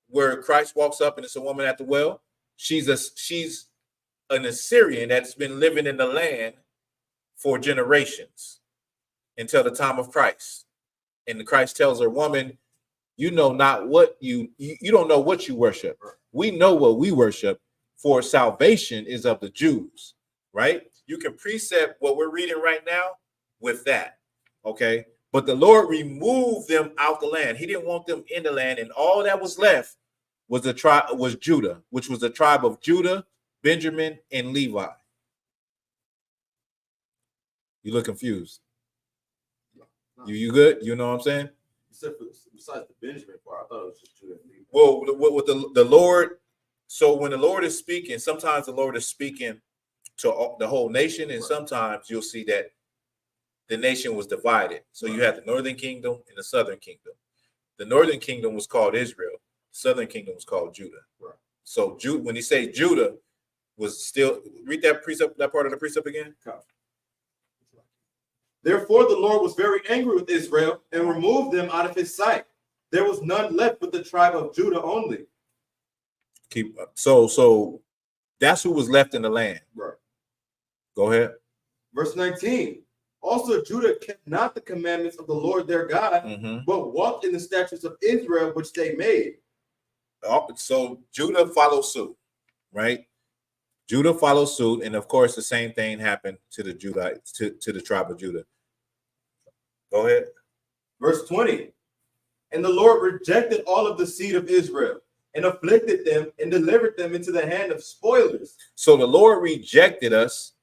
where Christ walks up and it's a woman at the well. She's an Assyrian that's been living in the land for generations until the time of Christ. And Christ tells her, woman, you know not what you don't know what you worship. We know what we worship, for salvation is of the Jews, right? You can precept what we're reading right now with that, okay? But the Lord removed them out the land. He didn't want them in the land, and all that was left was Judah, which was the tribe of Judah, Benjamin, and Levi. You look confused. You good? You know what I'm saying? Except for besides the Benjamin part, I thought it was just Judah and Levi. Well, with the Lord, so when the Lord is speaking, sometimes the Lord is speaking to the whole nation, and sometimes you'll see that the nation was divided. So you had the northern kingdom and the southern kingdom. The northern kingdom was called Israel. The southern kingdom was called Judah. Right. So when he say Judah was still, read that precept, that part of the precept again. Therefore the Lord was very angry with Israel and removed them out of his sight. There was none left but the tribe of Judah only. So that's who was left in the land. Right. Go ahead. Verse 19. Also Judah kept not the commandments of the Lord their God, but walked in the statutes of Israel which they made. So Judah follows suit, right? Judah follows suit, and of course, the same thing happened to the Judahites, to the tribe of Judah. Go ahead. Verse 20. And the Lord rejected all of the seed of Israel and afflicted them and delivered them into the hand of spoilers. So the Lord rejected us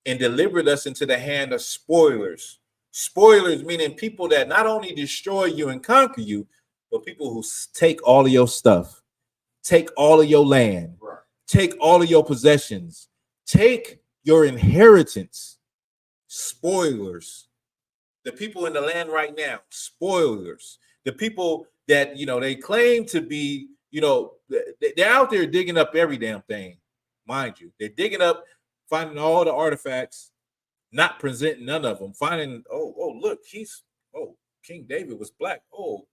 and delivered us into the hand of spoilers. Spoilers meaning people that not only destroy you and conquer you, but people who take all of your stuff, take all of your land, Right. take all of your possessions, take your inheritance. Spoilers. The people in the land right now, spoilers. The people that, they claim to be, they're out there digging up every damn thing, mind you. They're digging up, finding all the artifacts, not presenting none of them, finding, look, King David was black. Oh,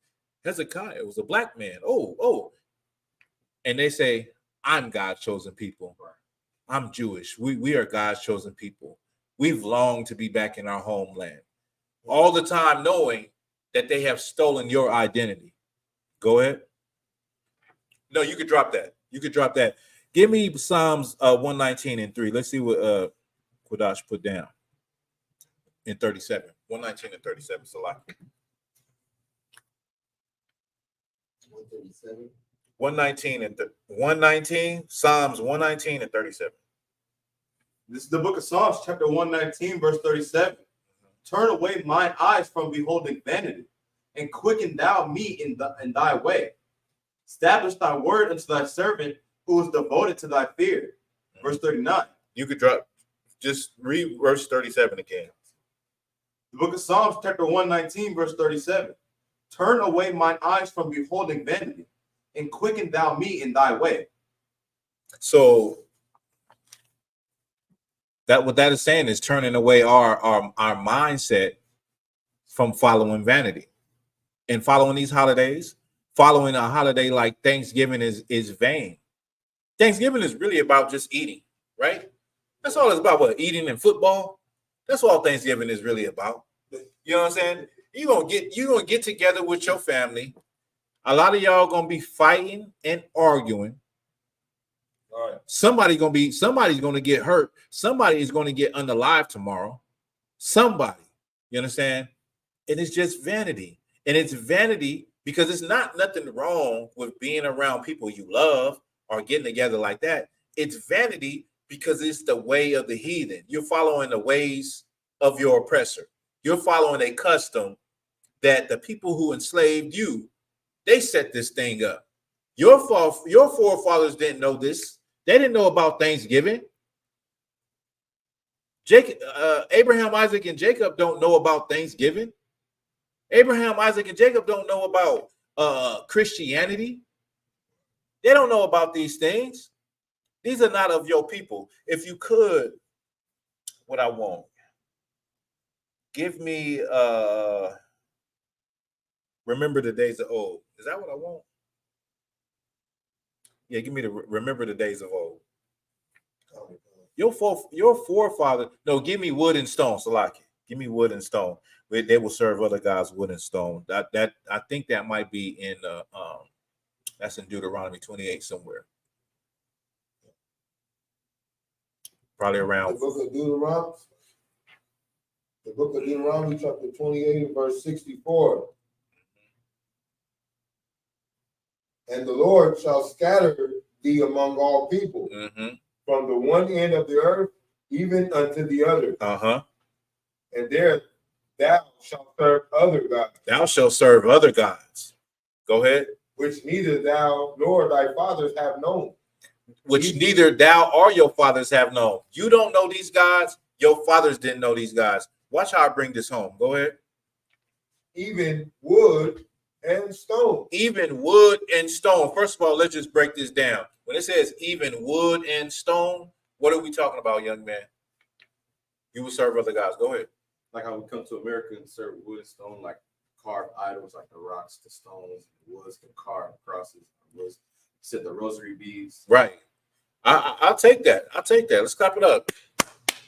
Hezekiah was a black man. And they say, I'm God's chosen people. I'm Jewish. We are God's chosen people. We've longed to be back in our homeland. All the time knowing that they have stolen your identity. Go ahead. No, you could drop that. You could drop that. Give me Psalms 119 and 3. Let's see what Quadash put down in 37. 119 and 37. Salaki. 137. 119 and 119. Psalms 119 and 37. This is the book of Psalms, chapter 119, verse 37. Turn away mine eyes from beholding vanity, and quicken thou me in thy way. Establish thy word unto thy servant who is devoted to thy fear. Verse 39. You could drop, just read verse 37 again. The book of Psalms, chapter 119, verse 37. Turn away mine eyes from beholding vanity, and quicken thou me in thy way. So what that is saying is turning away our mindset from following vanity and following these holidays. Following a holiday like Thanksgiving is vain. Thanksgiving is really about just eating, right? That's all it's about. What, eating and football? That's all Thanksgiving is really about. You know what I'm saying? You're gonna get together with your family. A lot of y'all gonna be fighting and arguing. All right. Somebody's gonna get hurt. Somebody is gonna get unalive tomorrow. Somebody, you understand? And it's just vanity. And it's vanity because it's not nothing wrong with being around people you love or getting together like that. It's vanity because it's the way of the heathen. You're following the ways of your oppressor. You're following a custom that the people who enslaved you, they set this thing up. Your forefathers didn't know this. They didn't know about Thanksgiving. Abraham, Isaac, and Jacob don't know about Thanksgiving. Abraham, Isaac, and Jacob don't know about Christianity. They don't know about these things. These are not of your people. If you could, what I want, give me remember the days of old. Is that what I want? Yeah, give me the remember the days of old. Your forefather. No, give me wood and stone. Salaki. Give me wood and stone. They will serve other gods wood and stone. That I think that might be in that's in Deuteronomy 28 somewhere. Probably around the book of Deuteronomy. The book of Deuteronomy, chapter 28, verse 64. And the Lord shall scatter thee among all people, from the one end of the earth even unto the other. And there thou shalt serve other gods. Thou shalt serve other gods. Go ahead. Which neither thou nor thy fathers have known. Which neither thou or your fathers have known. You don't know these gods. Your fathers didn't know these gods. Watch how I bring this home. Go ahead. Even wood and stone. Even wood and stone. First of all, let's just break this down. When it says even wood and stone, what are we talking about, young man? You will serve other gods. Go ahead. Like how we come to America and serve wood and stone, like carved items, like the rocks, the stones, the woods, the carved crosses, said the rosary beads. Right. I'll take that. Let's clap it up.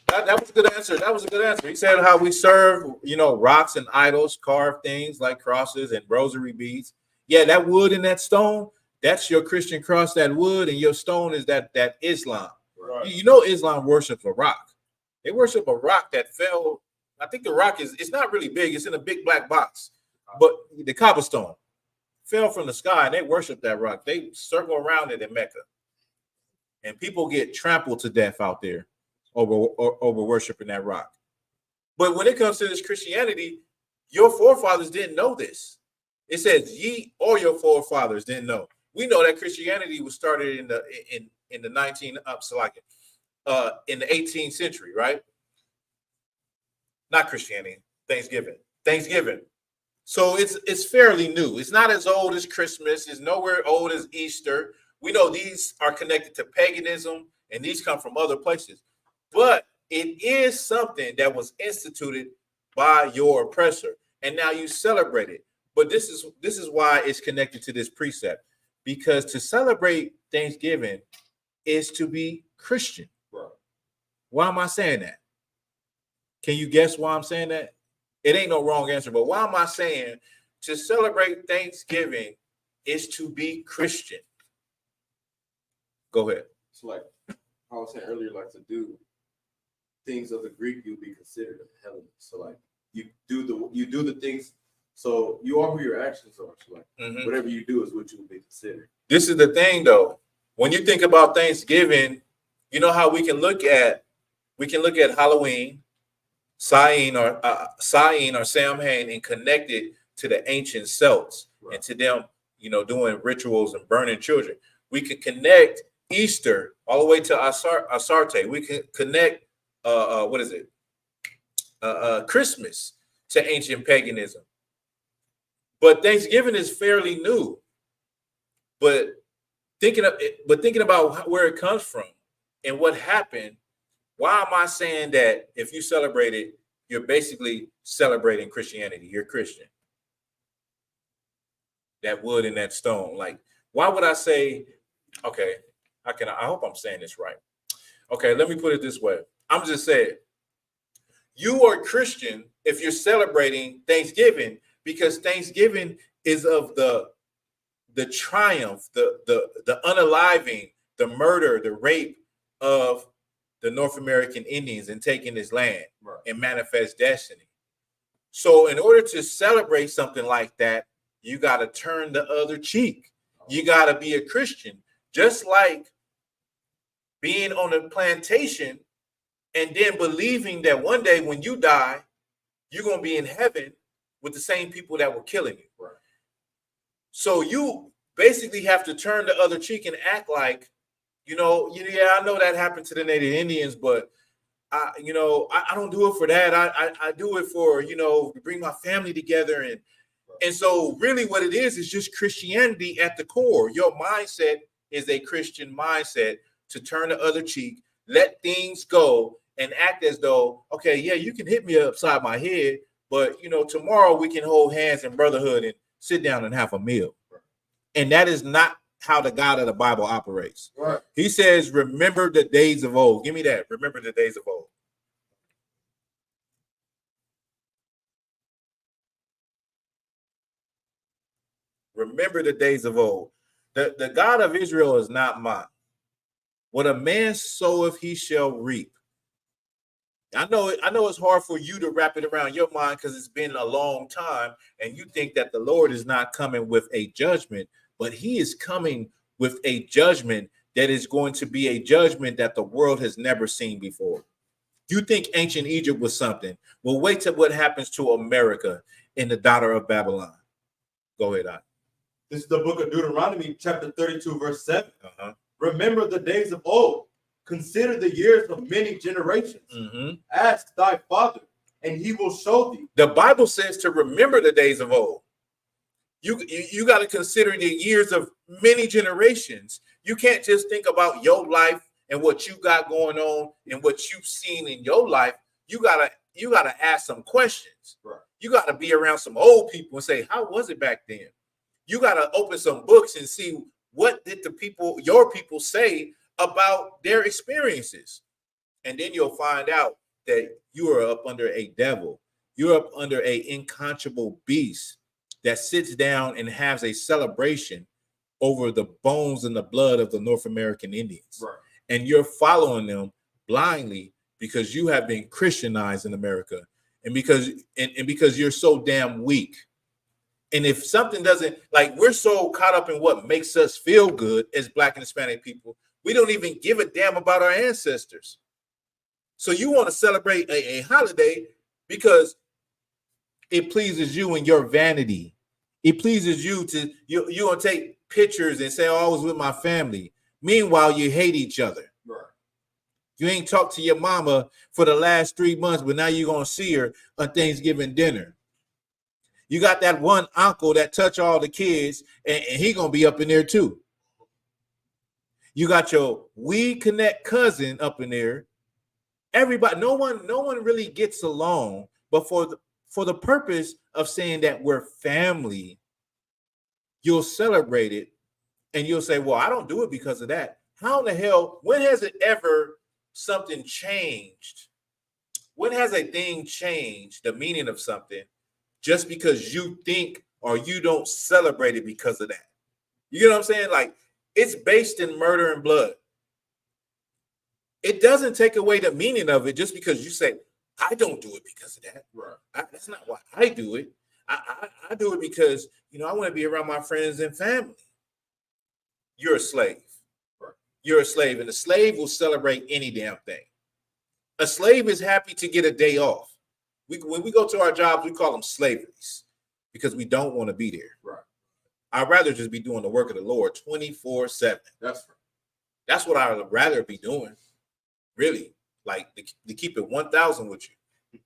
That was a good answer. That was a good answer. He said how we serve, rocks and idols, carved things like crosses and rosary beads. Yeah, that wood and that stone, That's your Christian cross, that wood, and your stone is that Islam. Right. You know, Islam worships a rock. They worship a rock that fell. I think the rock it's not really big. It's in a big black box, but the cobblestone fell from the sky, and they worship that rock. They circle around it in Mecca, and people get trampled to death out there over worshiping that rock. But when it comes to this Christianity, your forefathers didn't know this. It says ye or your forefathers didn't know. We know that Christianity was started in the 18th century, right? Not Christianity, Thanksgiving. So it's fairly new. It's not as old as Christmas. It's nowhere old as Easter. We know these are connected to paganism, and these come from other places. But it is something that was instituted by your oppressor, and now you celebrate it. But this is why it's connected to this precept, because to celebrate Thanksgiving is to be Christian. Right. Why am I saying that? Can you guess why I'm saying that? It ain't no wrong answer, but why am I saying to celebrate Thanksgiving is to be Christian? Go ahead. So like I was saying earlier, like to do things of the Greek, you'll be considered a Hellenic. So like you do the things. So you are who your actions are. So like whatever you do is what you will be considered. This is the thing, though. When you think about Thanksgiving, you know how we can look at Halloween, Samhain or Samhain, and connect it to the ancient Celts, right, and to them, doing rituals and burning children. We can connect Easter all the way to Asarte. We can connect Christmas to ancient paganism. But Thanksgiving is fairly new. But thinking about where it comes from and what happened, why am I saying that if you celebrate it, you're basically celebrating Christianity? You're Christian. That wood and that stone. Like, why would I say, okay, I hope I'm saying this right. Okay, let me put it this way. I'm just saying, you are Christian if you're celebrating Thanksgiving, because Thanksgiving is of the triumph, the unaliving, the murder, the rape of the North American Indians and taking his land, right, and manifest destiny. So in order to celebrate something like that, you got to turn the other cheek. You got to be a Christian, just like being on a plantation and then believing that one day when you die, you're going to be in heaven with the same people that were killing you. Right. So you basically have to turn the other cheek and act like, yeah, I know that happened to the Native Indians, but I don't do it for that. I do it for, to bring my family together. And so really what it is just Christianity at the core. Your mindset is a Christian mindset to turn the other cheek, let things go, and act as though, okay, yeah, you can hit me upside my head, but, tomorrow we can hold hands in brotherhood and sit down and have a meal. Right. And that is not how the God of the Bible operates. Right. He says, remember the days of old. Give me that. Remember the days of old. Remember the days of old. The God of Israel is not mine. What a man soweth, he shall reap. I know it's hard for you to wrap it around your mind because it's been a long time, and you think that the Lord is not coming with a judgment, but he is coming with a judgment that is going to be a judgment that the world has never seen before. You think ancient Egypt was something. Well, wait till what happens to America in the daughter of Babylon. Go ahead, I. This is the book of Deuteronomy, chapter 32, verse 7. Remember the days of old. Consider the years of many generations. Ask thy father, and he will show thee. The Bible says to remember the days of old. You got to consider the years of many generations. You can't just think about your life and what you got going on and what you've seen in your life. You gotta ask some questions. Right. You got to be around some old people and say, how was it back then? You got to open some books and see what did your people say about their experiences. And then you'll find out that you are up under a devil. You're up under a incontrovertible beast that sits down and has a celebration over the bones and the blood of the North American Indians. Right. And you're following them blindly because you have been Christianized in America, and because you're so damn weak. And if something doesn't, like, we're so caught up in what makes us feel good as Black and Hispanic people, we don't even give a damn about our ancestors. So you want to celebrate a holiday because it pleases you and your vanity. It pleases you to you want to take pictures and say, oh, I was with my family. Meanwhile, you hate each other. Right. You ain't talked to your mama for the last 3 months, but now you're going to see her on Thanksgiving dinner. You got that one uncle that touch all the kids, and he going to be up in there too. You got your We Connect cousin up in there. Everybody, no one really gets along, but for the purpose of saying that we're family, you'll celebrate it, and you'll say, well, I don't do it because of that. How in the hell, when has it ever something changed? When has a thing changed, the meaning of something, just because you think or you don't celebrate it because of that? You know what I'm saying? Like, it's based in murder and blood. It doesn't take away the meaning of it just because you say, I don't do it because of that. Right. That's not why I do it. I do it because, I want to be around my friends and family. You're a slave. Right. You're a slave, and a slave will celebrate any damn thing. A slave is happy to get a day off. When we go to our jobs, we call them slaveries because we don't want to be there. Right. I'd rather just be doing the work of the Lord 24/7. That's right. That's what I would rather be doing. Really, like to keep it 1,000 with you.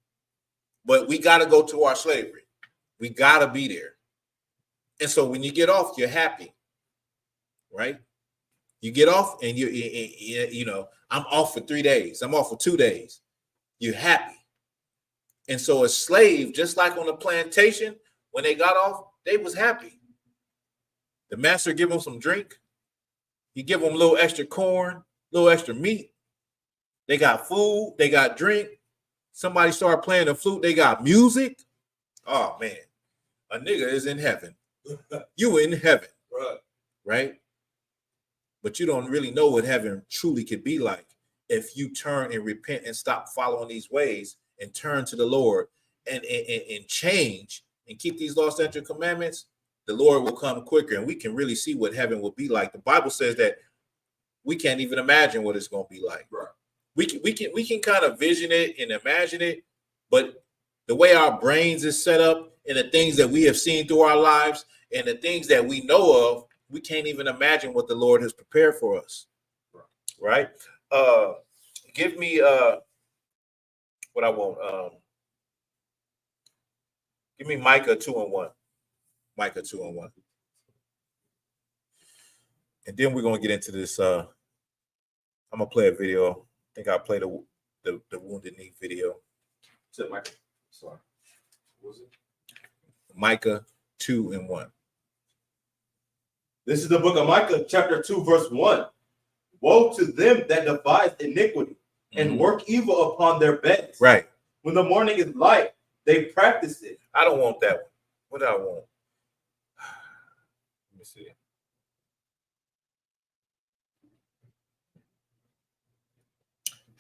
But we got to go to our slavery. We got to be there. And so when you get off, you're happy, right? You get off and I'm off for 3 days. I'm off for 2 days. You're happy. And so a slave, just like on the plantation, when they got off, they was happy. The master give them some drink. He give them a little extra corn, a little extra meat. They got food. They got drink. Somebody started playing the flute. They got music. Oh, man. A nigga is in heaven. You in heaven. Right? But you don't really know what heaven truly could be like if you turn and repent and stop following these ways and turn to the Lord and change and keep these law, statutes, and commandments. The Lord will come quicker, and we can really see what heaven will be like. The Bible says that we can't even imagine what it's going to be like. Right. We can kind of vision it and imagine it, but the way our brains is set up and the things that we have seen through our lives and the things that we know of, we can't even imagine what the Lord has prepared for us. Right? Give me what I want. Give me Micah 2:1. Micah 2:1. And then we're gonna get into this. I'm gonna play a video. I think I'll play the Wounded Knee video. Is it Micah? Sorry. What was it? Micah 2:1. This is the book of Micah, chapter 2, verse 1. Woe to them that devise iniquity and work evil upon their beds. Right. When the morning is light, they practice it. I don't want that one. What do I want? Let me see.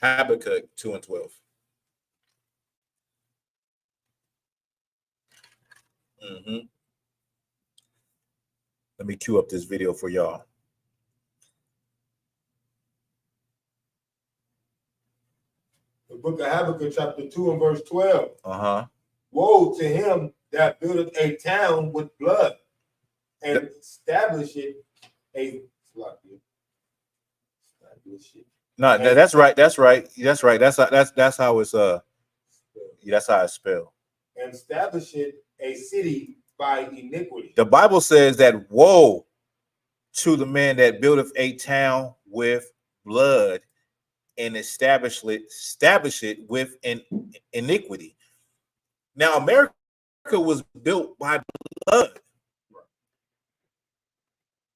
Habakkuk 2:12. Let me cue up this video for y'all. The book of Habakkuk, chapter 2 and verse 12. Woe to him that buildeth a town with blood and establisheth a No, that's right. That's right. That's right. That's how it's that's how it's spelled. And establisheth a city by iniquity. The Bible says that woe to the man that buildeth a town with blood and establish it with an iniquity. Now, America was built by blood.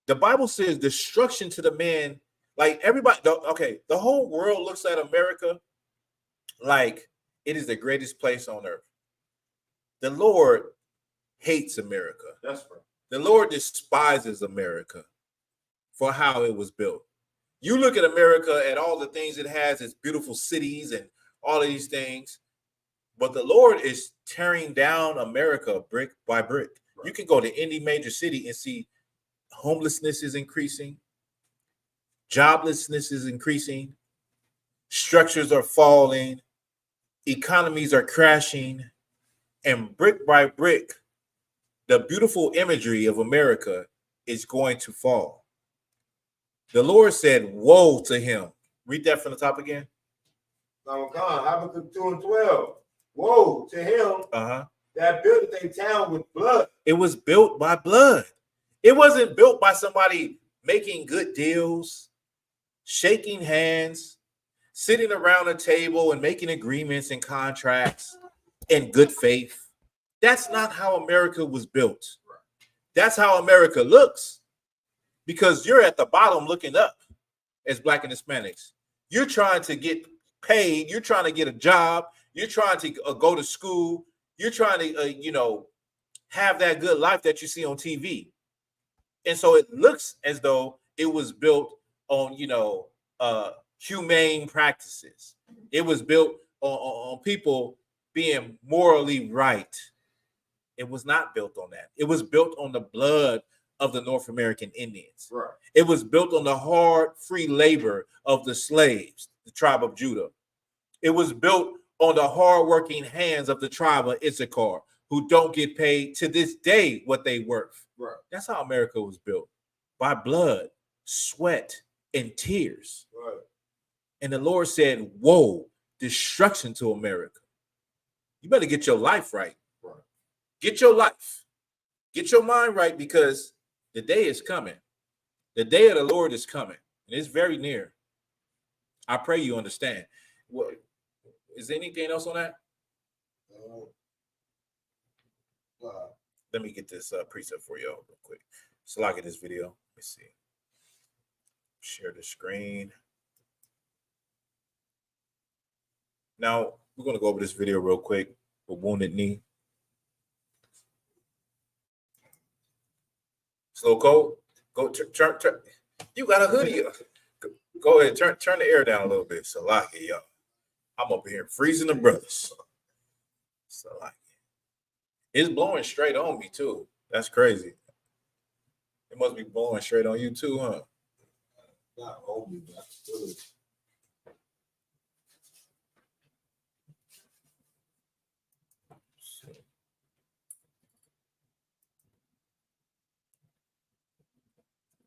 The Bible says destruction to the man. Like everybody, okay, the whole world looks at America like it is the greatest place on earth. The Lord hates America. That's right. The Lord despises America. for how it was built. You look at America, at all the things it has, its beautiful cities and all of these things, but the Lord is tearing down America brick by brick. You can go to any major city and see homelessness is increasing, joblessness is increasing, structures are falling, economies are crashing, and brick by brick, the beautiful imagery of America is going to fall. The Lord said, woe to him. Read that from the top again. Oh God, Habakkuk 2:12. Woe to him that built a town with blood. It was built by blood. It wasn't built by somebody making good deals, shaking hands, sitting around a table and making agreements and contracts in good faith. That's not how America was built. That's how America looks, because you're at the bottom looking up as Black and Hispanics. You're trying to get paid. You're trying to get a job. You're trying to go to school. You're trying to, have that good life that you see on TV. And so it looks as though it was built on, humane practices. It was built on people being morally right. It was not built on that. It was built on the blood of the North American Indians. Right. It was built on the hard, free labor of the slaves, the tribe of Judah. It was built on the hard-working hands of the tribe of Issachar, who don't get paid to this day what they worth. Right. That's how America was built, by blood, sweat, and tears. Right. And the Lord said, woe, destruction to America. You better get your life right. Right. Get your life. Get your mind right, because the day is coming. The day of the Lord is coming, and it's very near. I pray you understand. Is there anything else on that? Let me get this precept for y'all real quick. So like this video. Let me see. Share the screen. Now we're going to go over this video real quick with Wounded Knee. Slow cold. Go turn. You got a hoodie. Go ahead. Turn the air down a little bit. So like it, y'all. I'm up here freezing the brothers. So like it's blowing straight on me too. That's crazy. It must be blowing straight on you too, huh? Not on me, but still.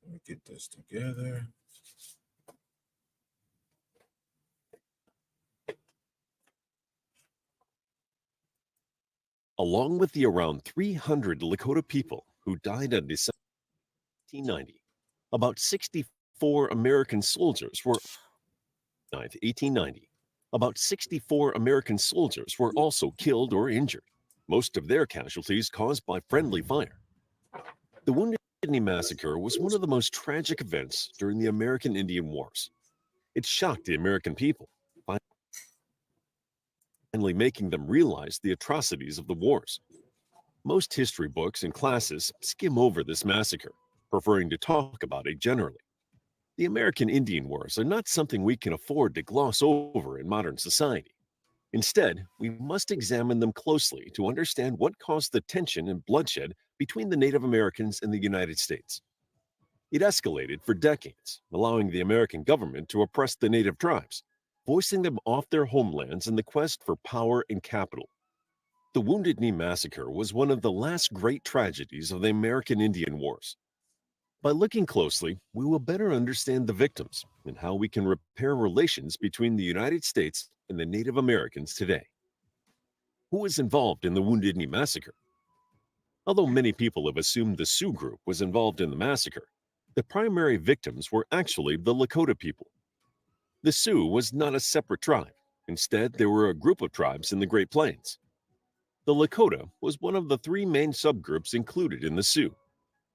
Let me get this together. Along with the around 300 Lakota people who died on December 1890, about 64 American soldiers were 1890. About 64 American soldiers were also killed or injured, most of their casualties caused by friendly fire. The Wounded Knee Massacre was one of the most tragic events during the American Indian Wars. It shocked the American people, finally making them realize the atrocities of the wars. Most history books and classes skim over this massacre, preferring to talk about it generally. The American Indian Wars are not something we can afford to gloss over in modern society. Instead, we must examine them closely to understand what caused the tension and bloodshed between the Native Americans and the United States. It escalated for decades, allowing the American government to oppress the Native tribes, voicing them off their homelands in the quest for power and capital. The Wounded Knee Massacre was one of the last great tragedies of the American Indian Wars. By looking closely, we will better understand the victims and how we can repair relations between the United States and the Native Americans today. Who was involved in the Wounded Knee Massacre? Although many people have assumed the Sioux group was involved in the massacre, the primary victims were actually the Lakota people. The Sioux was not a separate tribe. Instead, they were a group of tribes in the Great Plains. The Lakota was one of the three main subgroups included in the Sioux.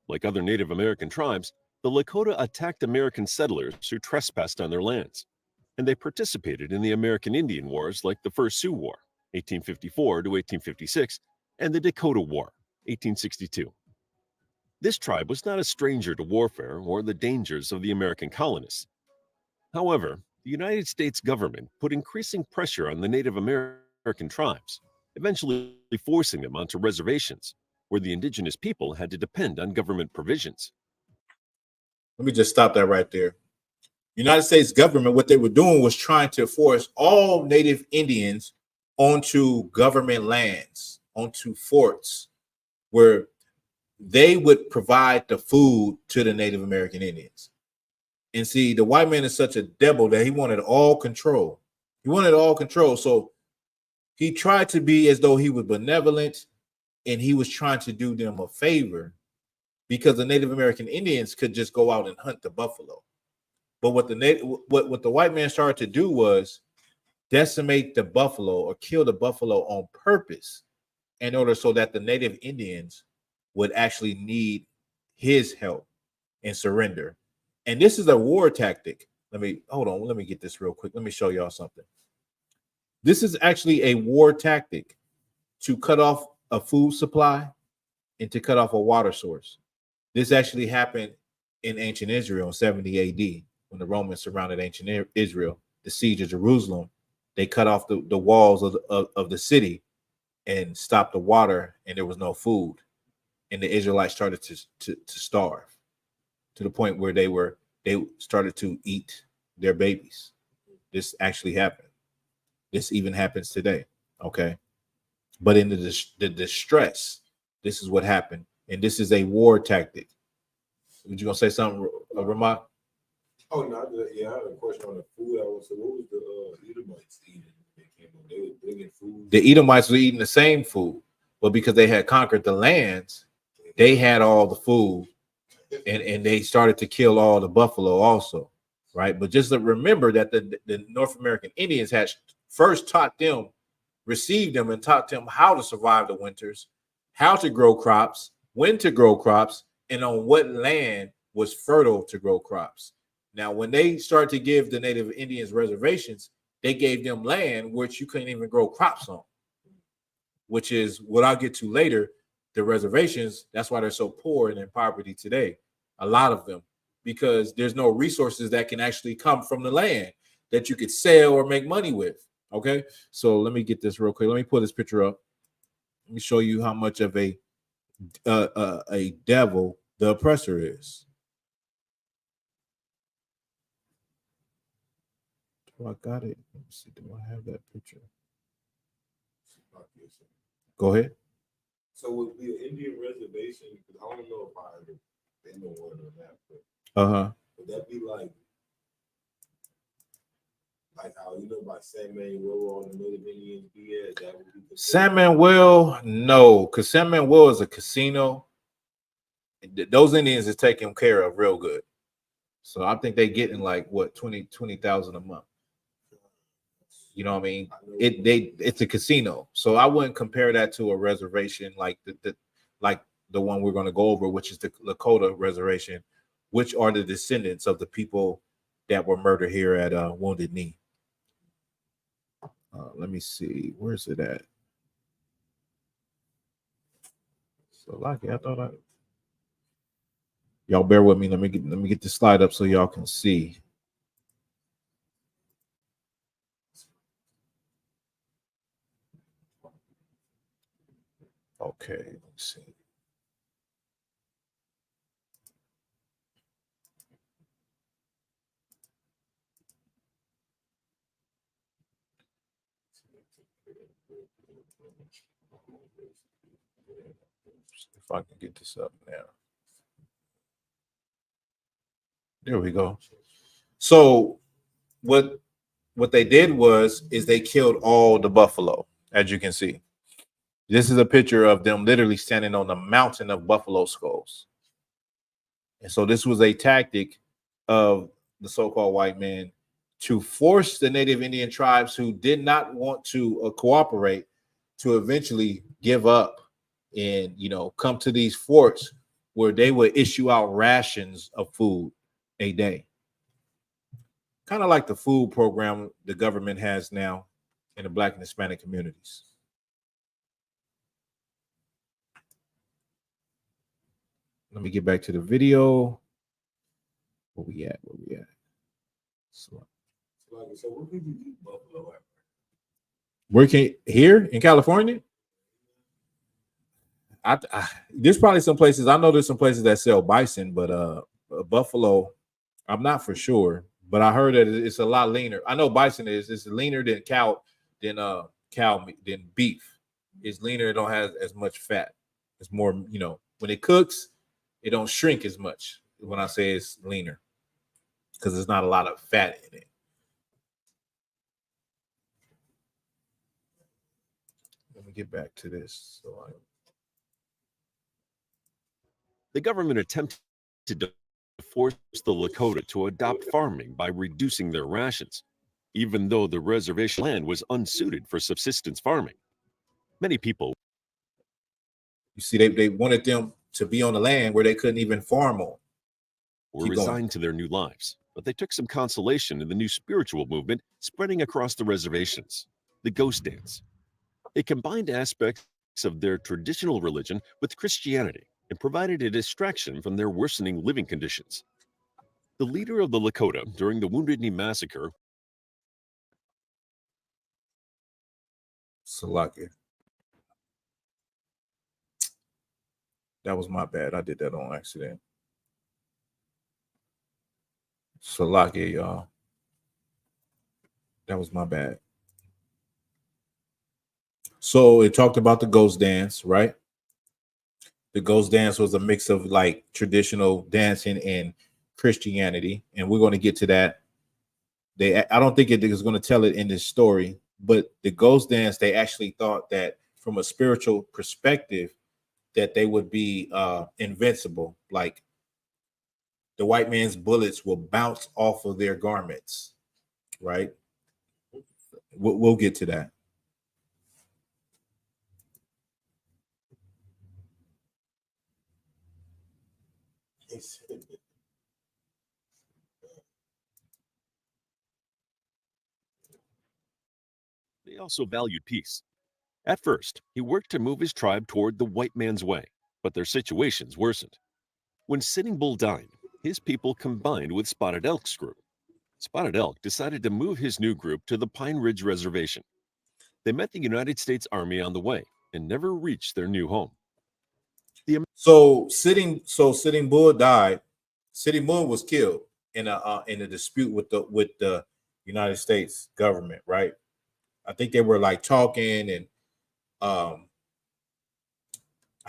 Like other Native American tribes, the Lakota attacked American settlers who trespassed on their lands, and they participated in the American Indian Wars like the First Sioux War, 1854 to 1856, and the Dakota War, 1862. This tribe was not a stranger to warfare or the dangers of the American colonists. However, the United States government put increasing pressure on the Native American tribes, eventually forcing them onto reservations, where the indigenous people had to depend on government provisions. Let me just stop that right there. United States government, what they were doing was trying to force all Native Indians onto government lands, onto forts, where they would provide the food to the Native American Indians. And see, the white man is such a devil that he wanted all control. He wanted all control. So he tried to be as though he was benevolent, and he was trying to do them a favor because the Native American Indians could just go out and hunt the buffalo. But what the white man started to do was decimate the buffalo or kill the buffalo on purpose in order so that the Native Indians would actually need his help and surrender. And this is a war tactic. Let me get this real quick. Let me show y'all something. This is actually a war tactic to cut off a food supply and to cut off a water source. This actually happened in ancient Israel in 70 AD when the Romans surrounded ancient Israel, the siege of Jerusalem. They cut off the walls of the city and stopped the water, and there was no food. And the Israelites started to starve to the point where they started to eat their babies. This actually happened. This even happens today. Okay. But in the distress, this is what happened. And this is a war tactic. Would you gonna say something, Ramad? Oh no, I had a question on the food. So what was the Edomites eating? They were bringing food. The Edomites were eating the same food, but because they had conquered the lands, they had all the food, and they started to kill all the buffalo also, right? But just to remember that the North American Indians had first received them and taught them how to survive the winters, how to grow crops, when to grow crops, and on what land was fertile to grow crops. Now, when they started to give the Native Indians reservations, they gave them land which you couldn't even grow crops on, which is what I'll get to later. The reservations, that's why they're so poor and in poverty today, a lot of them, because there's no resources that can actually come from the land that you could sell or make money with. Okay, so let me get this real quick. Let me pull this picture up. Let me show you how much of a devil the oppressor is. Oh, I got it. Let me see. Do I have that picture? Go ahead. So would be an Indian reservation, because I don't know if I ever been to one or that, but would that be like how by San Manuel on the Native Indians be at? That would be San Manuel, no, because San Manuel is a casino. Those Indians are taken care of real good. So I think they getting like what 20,000 a month. You know what I mean? It's a casino. So I wouldn't compare that to a reservation like the one we're going to go over, which is the Lakota reservation, which are the descendants of the people that were murdered here at Wounded Knee. Let me see. Where's it at? So lucky. I thought y'all bear with me. Let me get the slide up so y'all can see. Okay, let's see. If I can get this up now. There we go. So what they did is they killed all the buffalo, as you can see. This is a picture of them literally standing on the mountain of buffalo skulls. And so this was a tactic of the so-called white man to force the Native Indian tribes who did not want to cooperate to eventually give up and, come to these forts where they would issue out rations of food a day. Kind of like the food program the government has now in the Black and Hispanic communities. let me get back to the video. Where we at? So where can you eat buffalo at? Where can here in California? There's probably some places. I know there's some places that sell bison, but buffalo, I'm not for sure. But I heard that it's a lot leaner. I know bison it's leaner than than beef. It's leaner. It don't have as much fat. It's more, when it cooks, it don't shrink as much. When I say it's leaner, because there's not a lot of fat in it. Let me get back to this. The government attempted to force the Lakota to adopt farming by reducing their rations, even though the reservation land was unsuited for subsistence farming. Many people, you see, they wanted them to be on the land where they couldn't even farm on. Were resigned to their new lives, but they took some consolation in the new spiritual movement spreading across the reservations, the Ghost Dance. It combined aspects of their traditional religion with Christianity and provided a distraction from their worsening living conditions. The leader of the Lakota during the Wounded Knee Massacre, Salakia. That was my bad. I did that on accident. Salakia, y'all. That was my bad. So it talked about the Ghost Dance, right? The Ghost Dance was a mix of like traditional dancing and Christianity, and we're going to get to that. I don't think it is going to tell it in this story, but the Ghost Dance, they actually thought that from a spiritual perspective that they would be invincible. Like the white man's bullets will bounce off of their garments, right? We'll get to that. They also valued peace. At first, he worked to move his tribe toward the white man's way, but their situations worsened. When Sitting Bull died, his people combined with Spotted Elk's group. Spotted Elk decided to move his new group to the Pine Ridge Reservation. They met the United States Army on the way and never reached their new home. So Sitting Bull died. Sitting Bull was killed in a dispute with the United States government, right? I think they were like talking, and I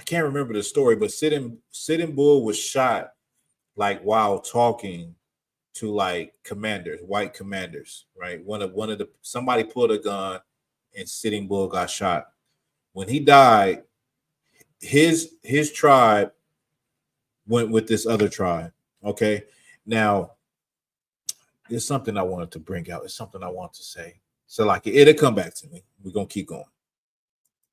can't remember the story, but Sitting Bull was shot like while talking to like commanders, white commanders, right? Somebody pulled a gun and Sitting Bull got shot. When he died, his tribe went with this other tribe. Okay. Now, there's something I wanted to bring out. It's something I want to say. So like it'll come back to me. We're gonna keep going.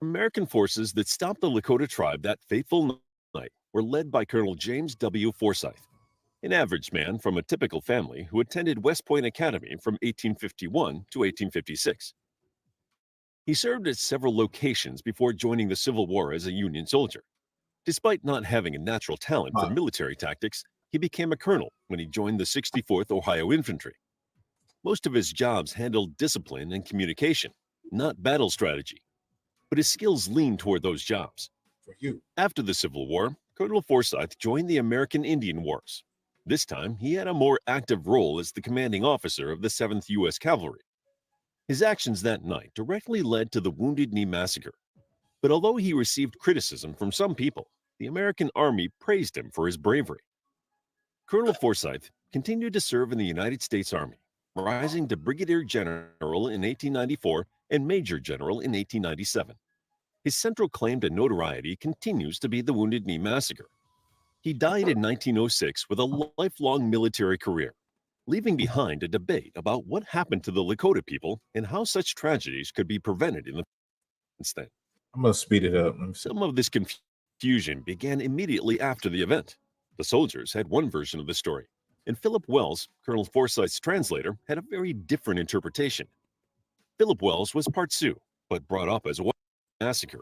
American forces that stopped the Lakota tribe that fateful night were led by Colonel James W. Forsyth, an average man from a typical family who attended West Point Academy from 1851 to 1856. He served at several locations before joining the Civil War as a Union soldier. Despite not having a natural talent for military tactics, he became a colonel when he joined the 64th Ohio Infantry. Most of his jobs handled discipline and communication, not battle strategy, but his skills leaned toward those jobs. After the Civil War, Colonel Forsyth joined the American Indian Wars. This time, he had a more active role as the commanding officer of the 7th U.S. Cavalry. His actions that night directly led to the Wounded Knee Massacre. But although he received criticism from some people, the American Army praised him for his bravery. Colonel Forsyth continued to serve in the United States Army, rising to Brigadier General in 1894 and Major General in 1897. His central claim to notoriety continues to be the Wounded Knee Massacre. He died in 1906 with a lifelong military career, leaving behind a debate about what happened to the Lakota people and how such tragedies could be prevented in the instead. I'm going to speed it up. Some of this confusion began immediately after the event. The soldiers had one version of the story, and Philip Wells, Colonel Forsyth's translator, had a very different interpretation. Philip Wells was part Sioux, but brought up as a white massacre,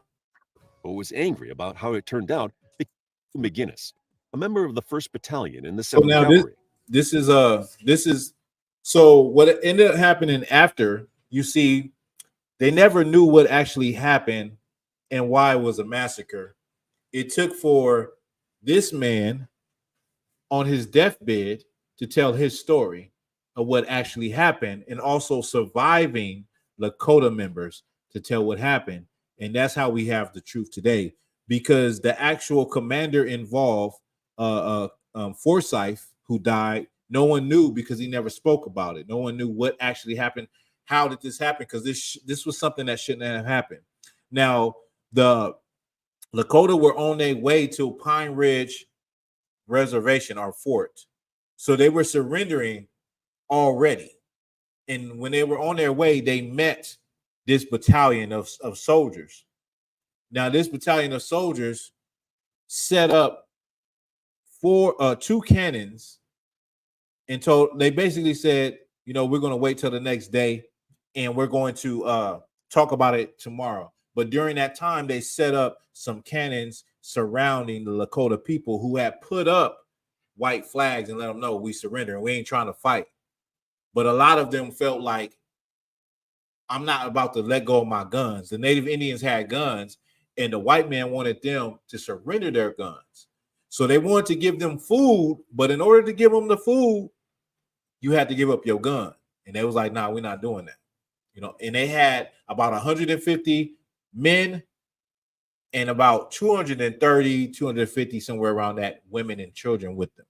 but was angry about how it turned out because of McGinnis. a member of the 1st Battalion in the So 7th now Cavalry. this is so what ended up happening after, you see, they never knew what actually happened and why it was a massacre. It took for this man on his deathbed to tell his story of what actually happened, and also surviving Lakota members to tell what happened. And that's how we have the truth today, because the actual commander involved, Forsyth, who died, no one knew because he never spoke about it. No one knew what actually happened. How did this happen? Because this was something that shouldn't have happened. Now, the Lakota were on their way to Pine Ridge Reservation or fort. So they were surrendering already. And when they were on their way, they met this battalion of soldiers. Now, this battalion of soldiers set up two cannons and they basically said, you know, we're going to wait till the next day and we're going to talk about it tomorrow. But during that time, they set up some cannons surrounding the Lakota people who had put up white flags and let them know we surrender and we ain't trying to fight. But a lot of them felt like, I'm not about to let go of my guns. The Native Indians had guns, and the white man wanted them to surrender their guns. So they wanted to give them food, but in order to give them the food, you had to give up your gun. And they was like, nah, we're not doing that. You know, and they had about 150 men and about 230, 250, somewhere around that, women and children with them.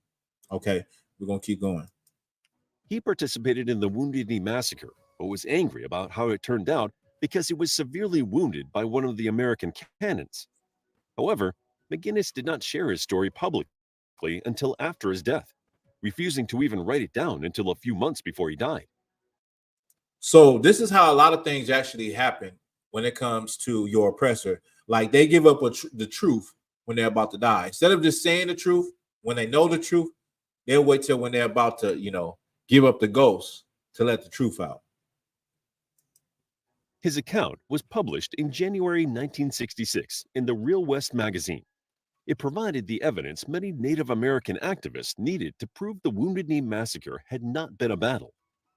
Okay, we're going to keep going. He participated in the Wounded Knee Massacre, but was angry about how it turned out because he was severely wounded by one of the American cannons. However, McGinnis did not share his story publicly until after his death, refusing to even write it down until a few months before he died. So this is how a lot of things actually happen when it comes to your oppressor. Like, they give up the truth when they're about to die. Instead of just saying the truth when they know the truth, they'll wait till when they're about to, you know, give up the ghost to let the truth out. His account was published in January 1966 in the Real West magazine. It provided the evidence many Native American activists needed to prove the Wounded Knee Massacre had not been a battle,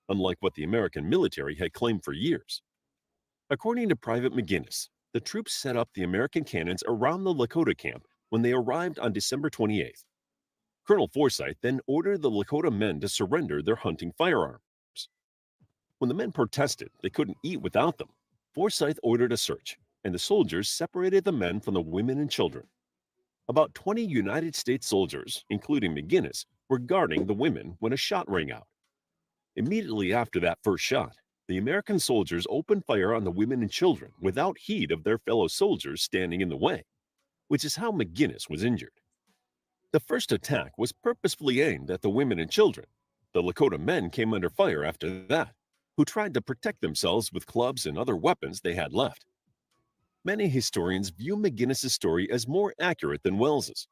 unlike what the American military had claimed for years. According to Private McGinnis, the troops set up the American cannons around the Lakota camp when they arrived on December 28th. Colonel Forsyth then ordered the Lakota men to surrender their hunting firearms. When the men protested they couldn't eat without them, Forsyth ordered a search, and the soldiers separated the men from the women and children. About 20 United States soldiers, including McGinnis, were guarding the women when a shot rang out. Immediately after that first shot, the American soldiers opened fire on the women and children without heed of their fellow soldiers standing in the way, which is how McGinnis was injured. The first attack was purposefully aimed at the women and children. The Lakota men came under fire after that, who tried to protect themselves with clubs and other weapons they had left. Many historians view McGinnis's story as more accurate than Wells's.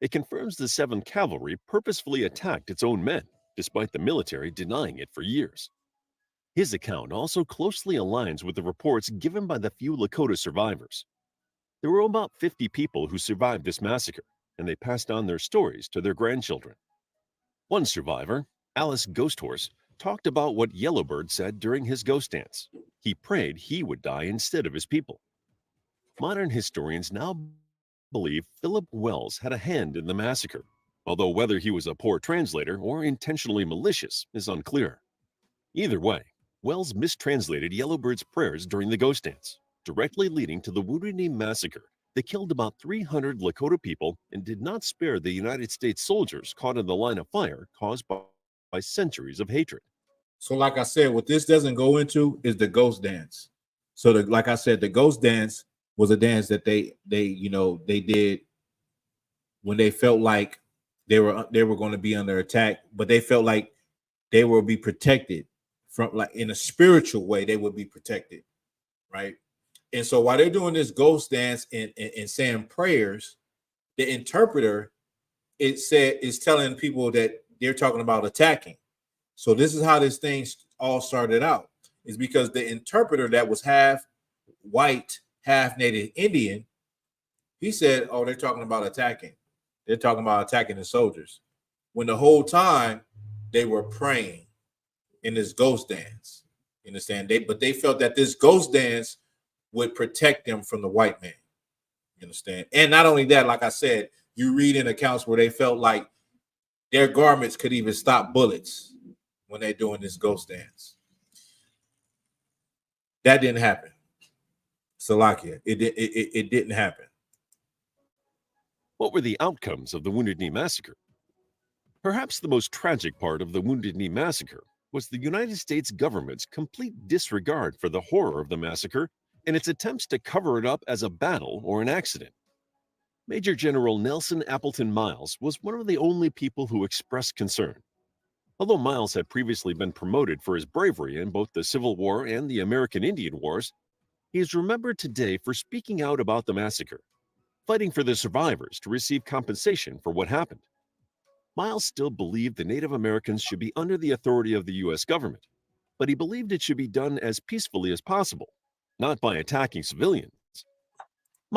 It confirms the 7th Cavalry purposefully attacked its own men, despite the military denying it for years. His account also closely aligns with the reports given by the few Lakota survivors. There were about 50 people who survived this massacre, and they passed on their stories to their grandchildren. One survivor, Alice Ghosthorse, talked about what Yellowbird said during his ghost dance. He prayed he would die instead of his people. Modern historians now believe Philip Wells had a hand in the massacre, although whether he was a poor translator or intentionally malicious is unclear. Either way, Wells mistranslated Yellowbird's prayers during the ghost dance, directly leading to the Wounded Knee Massacre that killed about 300 Lakota people and did not spare the United States soldiers caught in the line of fire caused by centuries of hatred. So like I said, what this doesn't go into is the ghost dance. So like I said, the ghost dance was a dance that they did when they felt like they were going to be under attack, but they felt like they will be protected from, like, in a spiritual way, they would be protected, right? And so while they're doing this ghost dance and saying prayers, the interpreter is telling people that they're talking about attacking. So this is how this thing all started out, is because the interpreter that was half white, half Native Indian, he said, oh, they're talking about attacking. They're talking about attacking the soldiers. When the whole time they were praying in this ghost dance. You understand? But they felt that this ghost dance would protect them from the white man. You understand? And not only that, like I said, you read in accounts where they felt like their garments could even stop bullets when they're doing this ghost dance. That didn't happen. Salakia, it didn't happen. What were the outcomes of the Wounded Knee Massacre? Perhaps the most tragic part of the Wounded Knee Massacre was the United States government's complete disregard for the horror of the massacre and its attempts to cover it up as a battle or an accident. Major General Nelson Appleton Miles was one of the only people who expressed concern. Although Miles had previously been promoted for his bravery in both the Civil War and the American Indian Wars, he is remembered today for speaking out about the massacre, fighting for the survivors to receive compensation for what happened. Miles still believed the Native Americans should be under the authority of the U.S. government, but he believed it should be done as peacefully as possible, not by attacking civilians.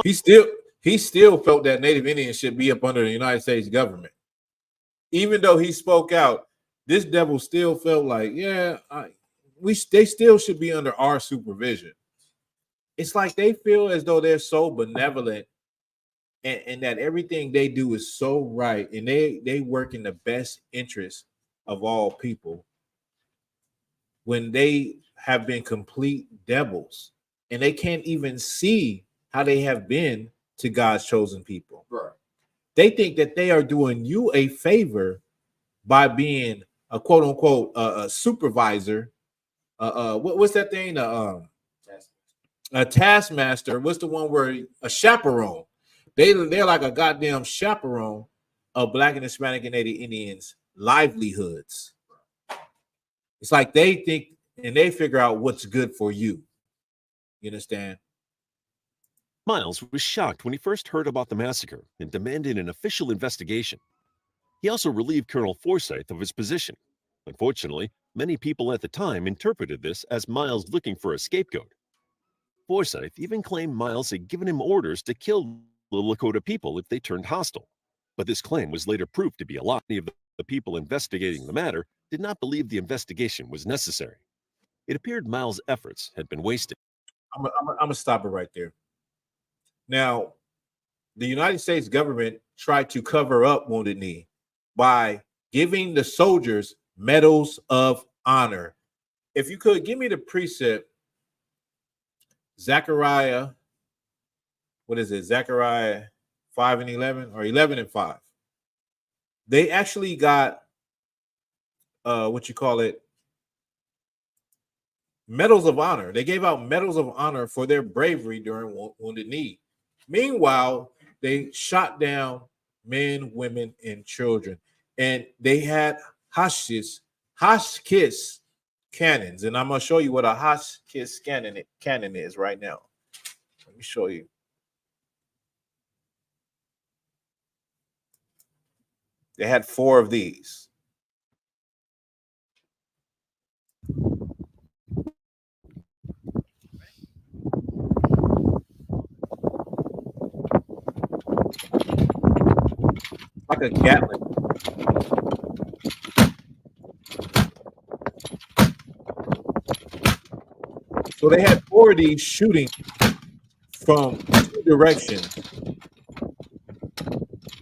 He still felt that Native Indians should be up under the United States government. Even though he spoke out, this devil still felt like, yeah, they still should be under our supervision. It's like they feel as though they're so benevolent and that everything they do is so right, and they work in the best interest of all people, when they have been complete devils and they can't even see how they have been to God's chosen people. Right. They think that they are doing you a favor by being a quote unquote a supervisor. What's that thing? A taskmaster. What's the one where a chaperone? They're like a goddamn chaperone of Black and Hispanic and Native Indians' livelihoods. It's like they think and they figure out what's good for you. You understand? Miles was shocked when he first heard about the massacre and demanded an official investigation. He also relieved Colonel Forsyth of his position. Unfortunately, many people at the time interpreted this as Miles looking for a scapegoat. Forsyth even claimed Miles had given him orders to kill the Lakota people if they turned hostile. But this claim was later proved to be a lie. Many of the people investigating the matter did not believe the investigation was necessary. It appeared Miles' efforts had been wasted. I'm going to stop it right there. Now, the United States government tried to cover up Wounded Knee by giving the soldiers medals of honor. If you could give me the precept, Zechariah, what is it? Zechariah 5 and 11 or 11 and 5. They actually got medals of honor. They gave out medals of honor for their bravery during Wounded Knee. Meanwhile, they shot down men, women, and children. And they had Hotchkiss cannons. And I'm going to show you what a Hotchkiss cannon is right now. Let me show you. They had 4 of these. Like a Gatling. So they had 4 of these shooting from 2 directions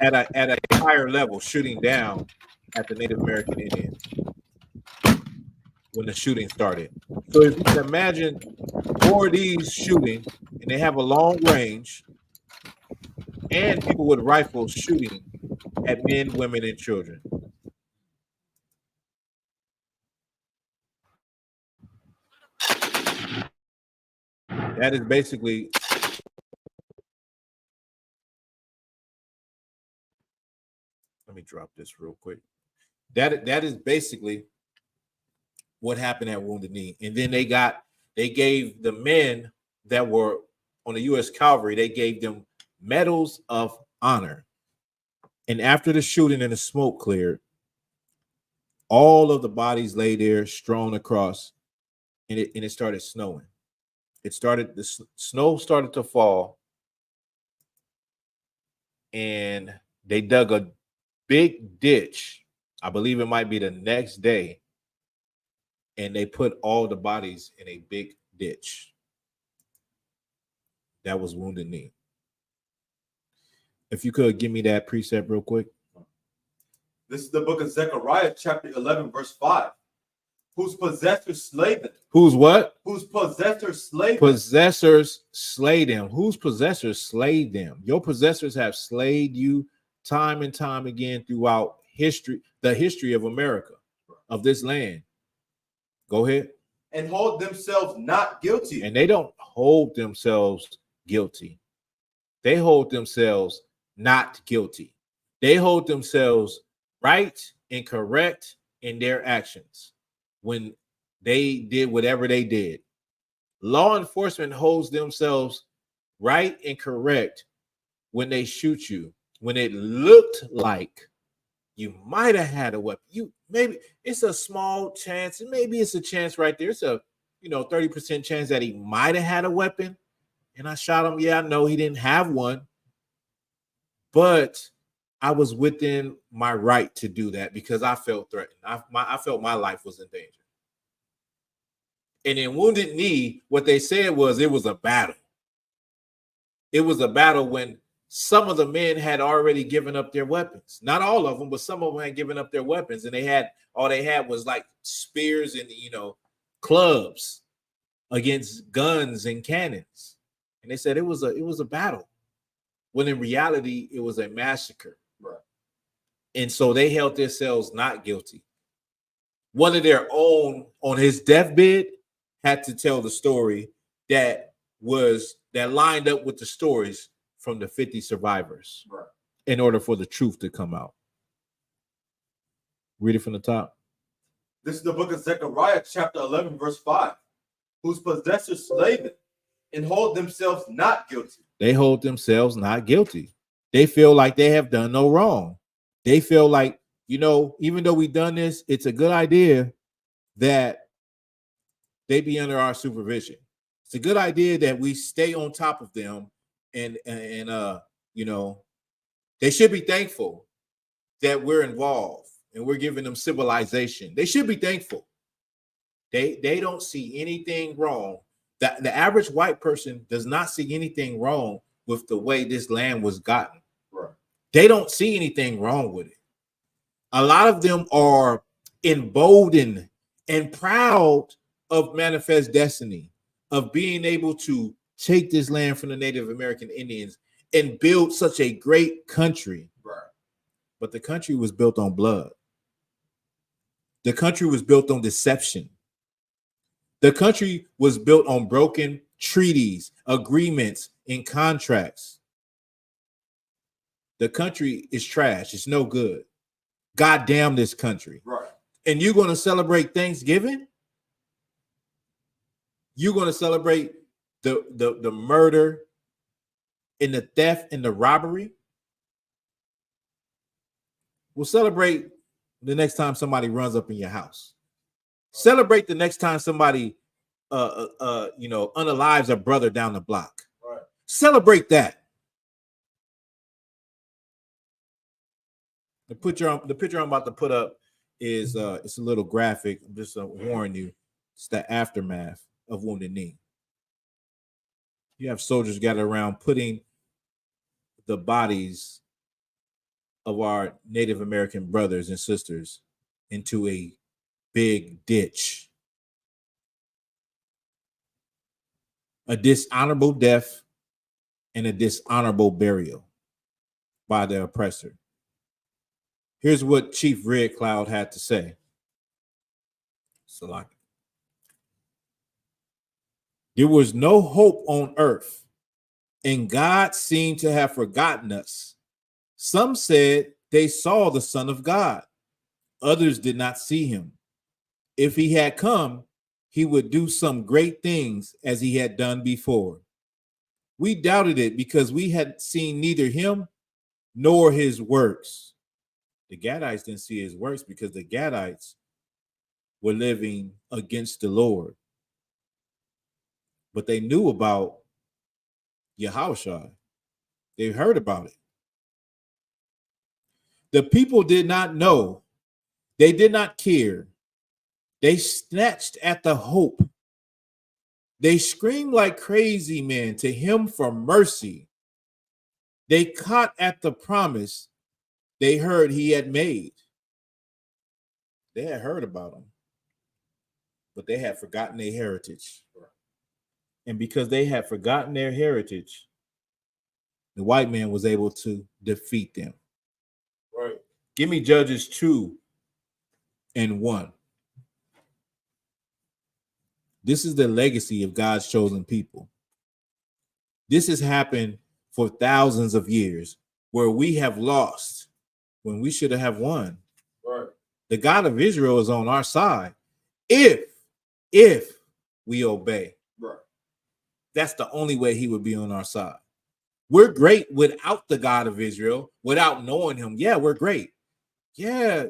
at a higher level, shooting down at the Native American Indians when the shooting started. So if you can imagine 4 of these shooting, and they have a long range, and people with rifles shooting at men, women, and children. That is basically let me drop this real quick. That is basically what happened at Wounded Knee. And then they gave the men that were on the U.S. Cavalry, they gave them medals of honor. And after the shooting and the smoke cleared, all of the bodies lay there strewn across, and it started snowing. The snow started to fall, and They dug a big ditch. I believe it might be the next day. And they put all the bodies in a big ditch. That was Wounded Knee. If you could give me that precept real quick. This is the book of Zechariah, chapter 11, verse 5. Whose possessors slay them. Whose what? Whose possessors slay them. Possessors slay them. Whose possessors slay them? Your possessors have slayed you time and time again throughout history, the history of America, of this land. Go ahead. And hold themselves not guilty. And they don't hold themselves guilty. They hold themselves not guilty. They hold themselves right and correct in their actions when they did whatever they did. Law enforcement holds themselves right and correct when they shoot you, when it looked like you might have had a weapon. Maybe it's a small chance, and maybe it's a chance right there. It's a 30% chance that he might have had a weapon, and I shot him. Yeah, I know he didn't have one, but I was within my right to do that because I felt threatened. I felt my life was in danger. And in Wounded Knee, what they said was it was a battle. It was a battle when some of the men had already given up their weapons. Not all of them, but some of them had given up their weapons, and all they had was like spears and clubs against guns and cannons. And they said it was a battle, when in reality it was a massacre. Right. And so they held themselves not guilty. One of their own on his deathbed had to tell the story that lined up with the stories from the 50 survivors, right, in order for the truth to come out. Read it from the top. This is the book of Zechariah, chapter 11, verse 5. Whose possessors slay them and hold themselves not guilty. They hold themselves not guilty. They feel like they have done no wrong. They feel like, even though we've done this, it's a good idea that they be under our supervision. It's a good idea that we stay on top of them, and they should be thankful that we're involved and we're giving them civilization. They should be thankful. They don't see anything wrong. The average white person does not see anything wrong with the way this land was gotten. Right. They don't see anything wrong with it. A lot of them are emboldened and proud of manifest destiny, of being able to take this land from the Native American Indians and build such a great country. Right. But the country was built on blood. The country was built on deception. The country was built on broken treaties, agreements, and contracts. The country is trash. It's no good. God damn this country. Right. And you're going to celebrate Thanksgiving? You're going to celebrate the murder and the theft and the robbery? We'll celebrate the next time somebody runs up in your house. Celebrate the next time somebody unalives a brother down the block. Right. Celebrate that. The picture I'm about to put up is it's a little graphic. I'm just warning you. It's the aftermath of Wounded Knee. You have soldiers gathered around putting the bodies of our Native American brothers and sisters into a big ditch. A dishonorable death and a dishonorable burial by the oppressor. Here's what Chief Red Cloud had to say. Salaki. There was no hope on earth, and God seemed to have forgotten us. Some said they saw the Son of God. Others did not see him. If he had come, he would do some great things as he had done before. We doubted it because we had seen neither him nor his works. The Gadites didn't see his works because the Gadites were living against the Lord. But they knew about Yahushua. They heard about it. The people did not know. They did not care. They snatched at the hope. They screamed like crazy men to him for mercy. They caught at the promise they heard he had made. They had heard about him, but they had forgotten their heritage. And because they had forgotten their heritage, the white man was able to defeat them. Right. Give me Judges 2:1. This is the legacy of God's chosen people. This has happened for thousands of years, where we have lost when we should have won. Right. The God of Israel is on our side if we obey. Right. That's the only way he would be on our side. We're great without the God of Israel, without knowing him. Yeah, we're great. Yeah,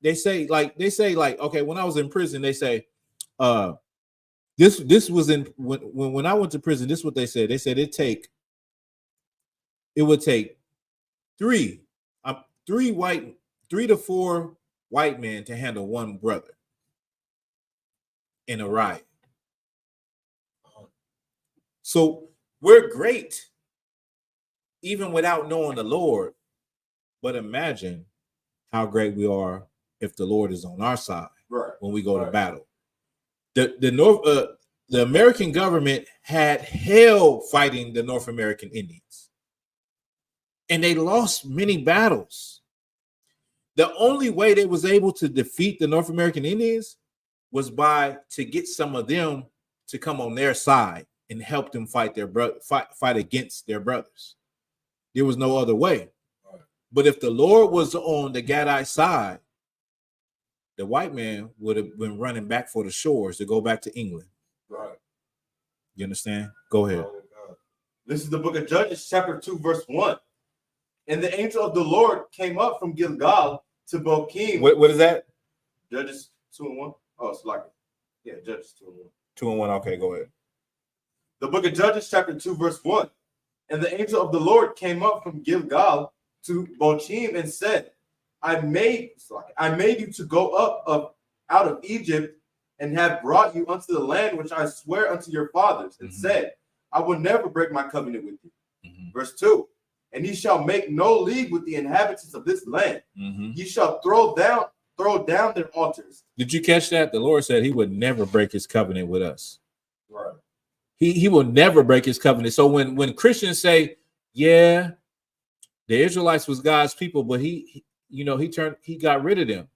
they say like, okay, when I was in prison, they say, this was in when I went to prison, this is what they said. They said it would take 3 to 4 white men to handle one brother in a riot. So we're great even without knowing the Lord. But imagine how great we are if the Lord is on our side, right, when we go to battle. The American government had hell fighting the North American Indians, and they lost many battles. The only way they was able to defeat the North American Indians was to get some of them to come on their side and help them fight against their brothers. There was no other way. But if the Lord was on the Gadite side, the white man would have been running back for the shores to go back to England. Right. You understand? Go ahead. This is the book of Judges, chapter 2, verse 1. And the angel of the Lord came up from Gilgal to Bochim. What is that? Judges 2:1. Oh, it's like, yeah, Judges 2:1. 2:1. Okay, go ahead. The book of Judges, chapter 2, verse 1. And the angel of the Lord came up from Gilgal to Bochim and said, I made you to go up out of Egypt and have brought you unto the land which I swear unto your fathers, and said, I will never break my covenant with you. Verse 2. And ye shall make no league with the inhabitants of this land. Ye shall throw down their altars. Did you catch that? The Lord said he would never break his covenant with us. Right. He will never break his covenant. So when Christians say, yeah, the Israelites was God's people, but he got rid of them.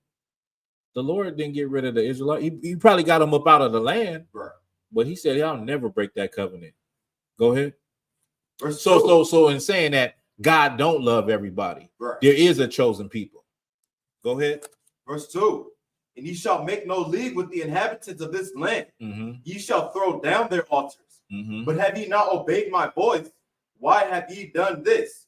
The Lord didn't get rid of the Israelites. He probably got them up out of the land. Right. But he said, I'll never break that covenant. Go ahead. Verse So in saying that, God don't love everybody. Right. There is a chosen people. Go ahead. Verse 2. And ye shall make no league with the inhabitants of this land. Ye shall throw down their altars. But have ye not obeyed my voice? Why have ye done this?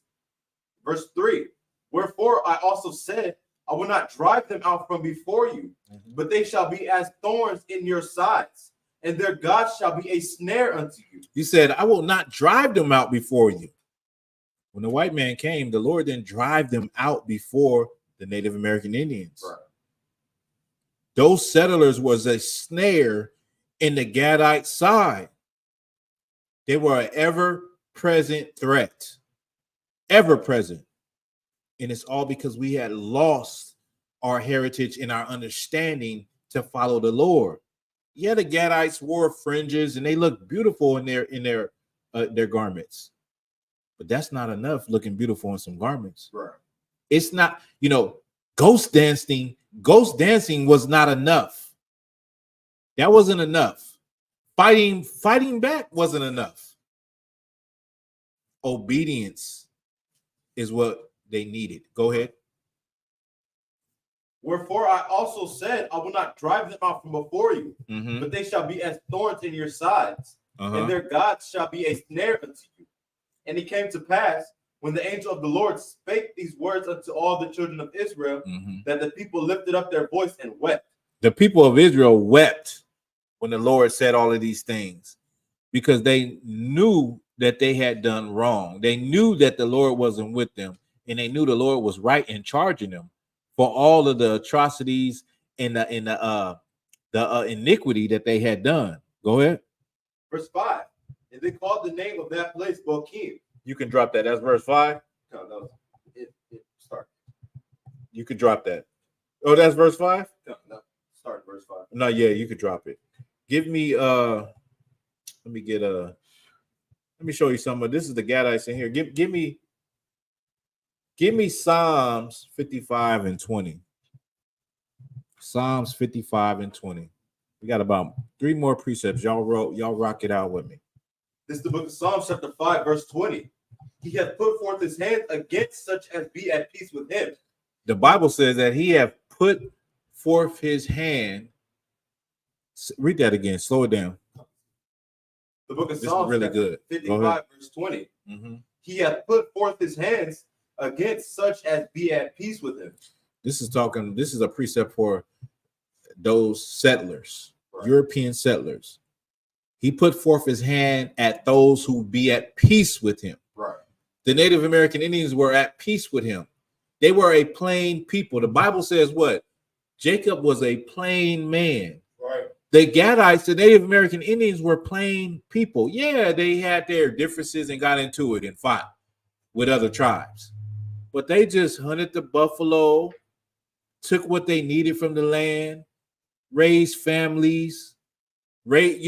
Verse 3. Wherefore I also said, I will not drive them out from before you, but they shall be as thorns in your sides, and their God shall be a snare unto you. He said, I will not drive them out before you. When the white man came, the Lord didn't drive them out before the Native American Indians. Right. Those settlers was a snare in the Gadite side. They were an ever-present threat. Ever-present. And it's all because we had lost our heritage and our understanding to follow the Lord. Yeah, the Gadites wore fringes and they looked beautiful in their garments. But that's not enough, looking beautiful in some garments. Right. It's not, ghost dancing was not enough. That wasn't enough. Fighting back wasn't enough. Obedience is what they needed. Go ahead. Wherefore I also said, I will not drive them out from before you, but they shall be as thorns in your sides, and their gods shall be a snare unto you. And it came to pass, when the angel of the Lord spake these words unto all the children of Israel, that the people lifted up their voice and wept. The people of Israel wept when the Lord said all of these things, because they knew that they had done wrong. They knew that the Lord wasn't with them, and they knew the Lord was right in charging them for all of the atrocities and the iniquity that they had done. Go ahead. Verse 5. And they called the name of that place Bokim. You can drop that. That's verse 5. No, it start. You could drop that. Oh, that's verse 5? No, start verse 5. No, yeah, you could drop it. Give me let me show you some of this. Is the Gadites in here. Give me Psalms 55 and 20. Psalms 55 and 20. We got about 3 more precepts. Y'all rock it out with me. This is the book of Psalms, chapter 5, verse 20. He hath put forth his hand against such as be at peace with him. The Bible says that he hath put forth his hand. Read that again. Slow it down. The book of This Psalms, is really good. 55, verse 20. Mm-hmm. He hath put forth his hands against such as be at peace with him. This is a precept for those settlers, right. European settlers. He put forth his hand at those who be at peace with him. Right. The Native American Indians were at peace with him. They were a plain people. The Bible says what? Jacob was a plain man. Right. The Gadites, the Native American Indians, were plain people. Yeah, they had their differences and got into it and fought with other tribes. But they just hunted the buffalo, took what they needed from the land, raised families, lived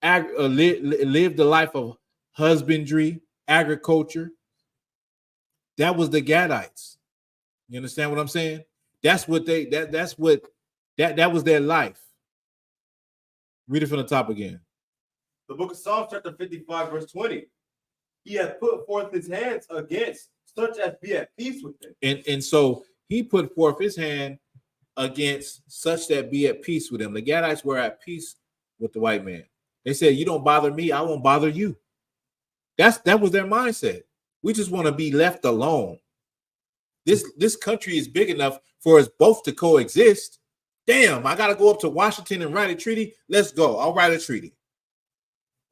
the life of husbandry, agriculture. That was the Gadites. You understand what I'm saying? That was their life. Read it from the top again. The book of Psalms, chapter 55, verse 20. He hath put forth his hands against such as be at peace with him. And so he put forth his hand against such that be at peace with him. The Gadites were at peace with the white man. They said, you don't bother me, I won't bother you. That was their mindset. We just want to be left alone. This country is big enough for us both to coexist. Damn, I got to go up to Washington and write a treaty. Let's go. I'll write a treaty.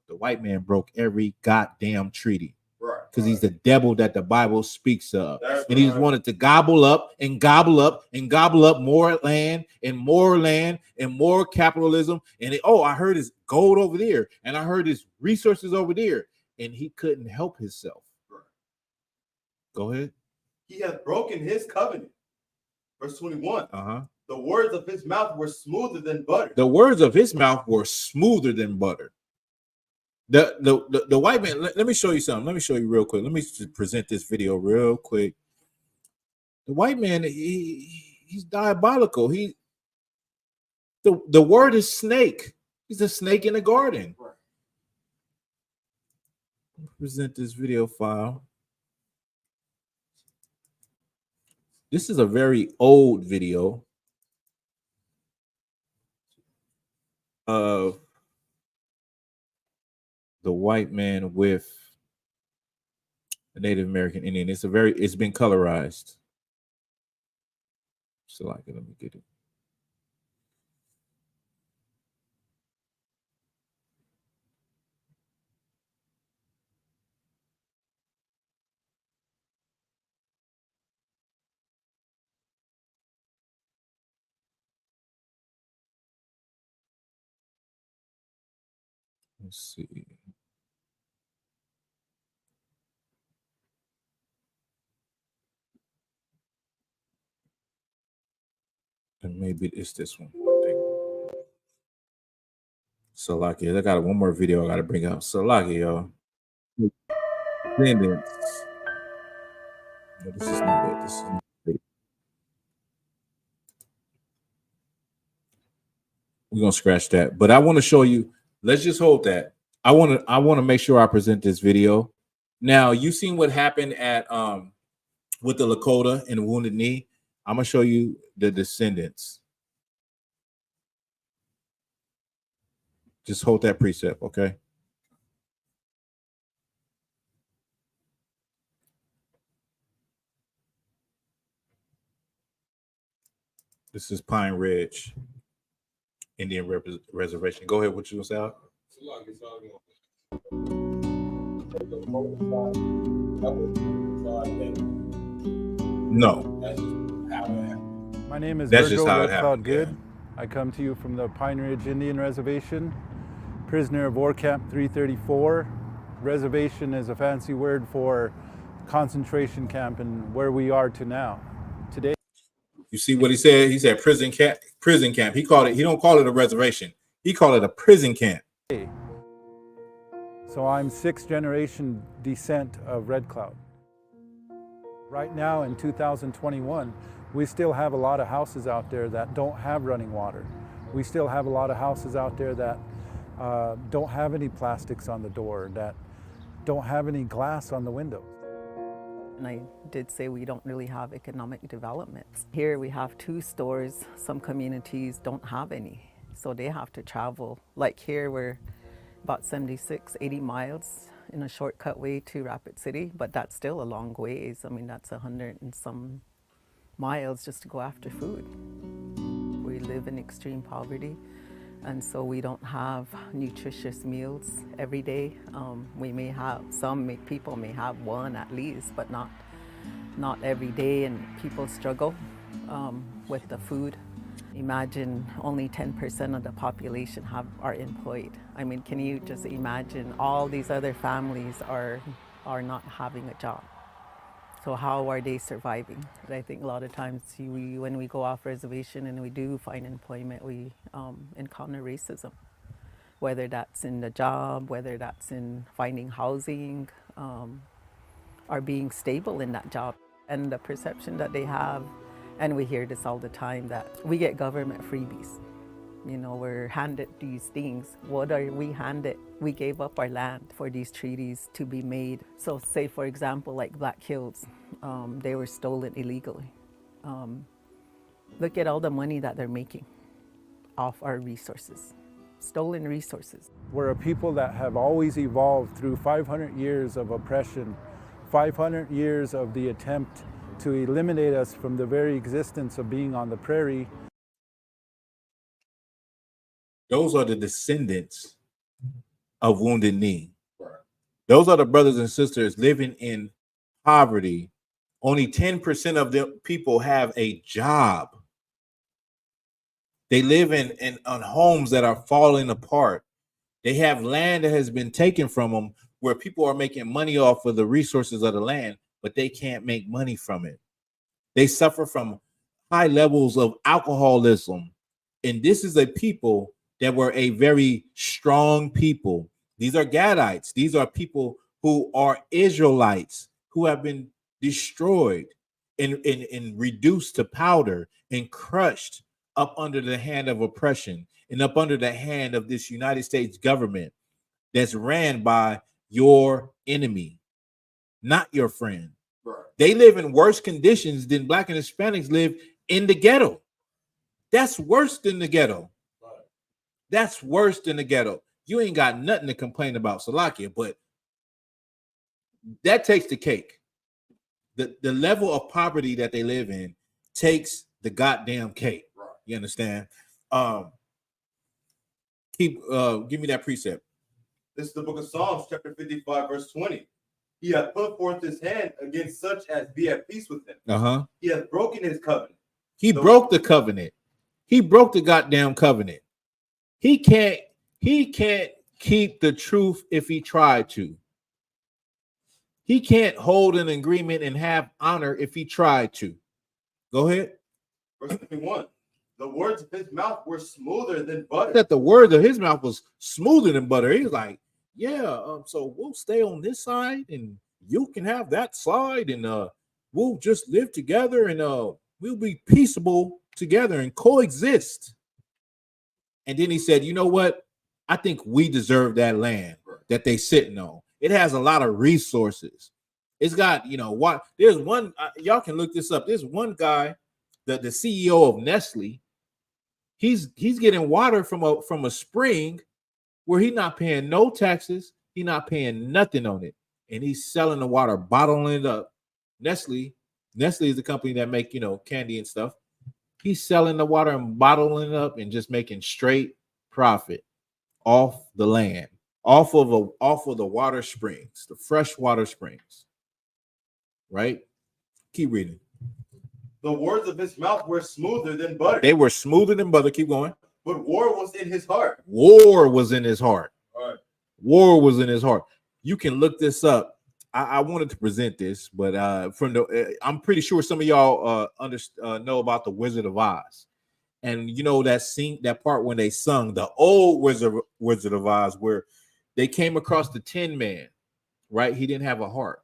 The white man broke every goddamn treaty. Right. Because he's the devil that the Bible speaks of. And he wanted to gobble up and gobble up and gobble up more land and more capitalism. And I heard his gold over there. And I heard his resources over there. And he couldn't help himself. Right. Go ahead. He hath broken his covenant. Verse 21. Uh-huh. The words of his mouth were smoother than butter. The words of his mouth were smoother than butter. The white man, let me show you something. Let me show you real quick. Let me just present this video real quick. The white man, he's diabolical. The word is snake. He's a snake in the garden. Right. Present this video file. This is a very old video of the white man with the Native American Indian. It's been colorized. So let me get it. Let's see. And maybe it's this one. I think. Salaki. I got one more video I got to bring up. Salaki, y'all. No, this is not it. This is not it. We're gonna scratch that. But I want to show you. Let's just hold that. I want to make sure I present this video. Now, you seen what happened at with the Lakota and the Wounded Knee. I'm gonna show you the descendants. Just hold that precept, okay? This is Pine Ridge Indian Reservation. Go ahead. What you gonna say? No. That's just how it happened. My name is That's just Virgil how it Red Cloud happened. Good. Yeah. I come to you from the Pine Ridge Indian Reservation, prisoner of war camp 334. Reservation is a fancy word for concentration camp and where we are to now. Today. You see what he said? He said prison camp. Prison camp. He called it. He don't call it a reservation. He called it a prison camp. So I'm 6th generation descent of Red Cloud. Right now in 2021, we still have a lot of houses out there that don't have running water. We still have a lot of houses out there that don't have any plastics on the door, that don't have any glass on the windows. And I did say we don't really have economic development. Here we have 2 stores. Some communities don't have any, so they have to travel. Like here we're about 76, 80 miles in a shortcut way to Rapid City, but that's still a long ways. I mean, that's 100 and some miles just to go after food. We live in extreme poverty, and so we don't have nutritious meals every day. We may have, people may have one at least, but not every day, and people struggle with the food. Imagine only 10% of the population are employed. I mean, can you just imagine all these other families are not having a job? So how are they surviving? I think a lot of times when we go off reservation and we do find employment, we encounter racism, whether that's in the job, whether that's in finding housing, or being stable in that job. And the perception that they have, and we hear this all the time, that we get government freebies. You know, we're handed these things. What are we handed? We gave up our land for these treaties to be made. So say, for example, like Black Hills, they were stolen illegally. Look at all the money that they're making off our resources, stolen resources. We're a people that have always evolved through 500 years of oppression, 500 years of the attempt to eliminate us from the very existence of being on the prairie. Those are the descendants of Wounded Knee. Those are the brothers and sisters living in poverty. Only 10% of the people have a job. They live on homes that are falling apart. They have land that has been taken from them where people are making money off of the resources of the land, but they can't make money from it. They suffer from high levels of alcoholism. And this is a people that were a very strong people. These are Gadites. These are people who are Israelites who have been destroyed and reduced to powder and crushed up under the hand of oppression and up under the hand of this United States government that's ran by your enemy, not your friend. Right. They live in worse conditions than Black and Hispanics live in the ghetto. That's worse than the ghetto. Right. That's worse than the ghetto. You ain't got nothing to complain about, Salakia, but that takes the cake. The level of poverty that they live in takes the goddamn cake. Right. You understand? Give me that precept. This is the book of Psalms, chapter 55, verse 20. He hath put forth his hand against such as be at peace with him. He hath broken his covenant. He broke the covenant. He broke the goddamn covenant. He can't keep the truth if he tried to. He can't hold an agreement and have honor if he tried to. Go ahead. Verse 21. The words of his mouth were smoother than butter. That the words of his mouth was smoother than butter. He was like, yeah, so we'll stay on this side and you can have that side and we'll just live together and we'll be peaceable together and coexist. And then he said, you know what? I think we deserve that land that they sitting on. It has a lot of resources. It's got, you know, what there's one, y'all can look this up. There's one guy, the CEO of Nestle. He's getting water from a spring where he's not paying no taxes. He's not paying nothing on it. And he's selling the water, bottling it up. Nestle is the company that make, you know, candy and stuff. He's selling the water and bottling it up and just making straight profit off the land, off of the water springs, the fresh water springs, right? Keep reading. The words of his mouth were smoother than butter. They were smoother than butter. Keep going. But war was in his heart. War was in his heart. All right. War was in his heart. You can look this up. I wanted to present this, but I'm pretty sure some of y'all know about the Wizard of Oz, and you know that part when they sung the old Wizard of Oz, where they came across the Tin Man, right? He didn't have a heart,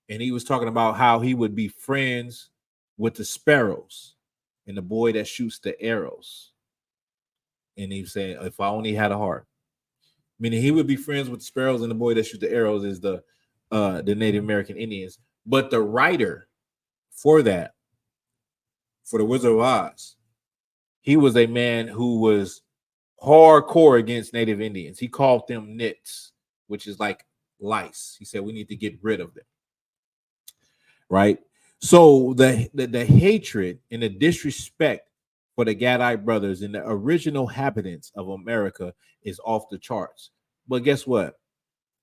and he was talking about how he would be friends with the sparrows and the boy that shoots the arrows, and he was saying, if I only had a heart. Meaning he would be friends with the sparrows, and the boy that shoots the arrows is the Native American Indians. But the writer for that, for the Wizard of Oz, he was a man who was hardcore against Native Indians. He called them nits, which is like lice. He said we need to get rid of them. Right? So the hatred and the disrespect for the Gadite brothers and the original inhabitants of America is off the charts. But guess what?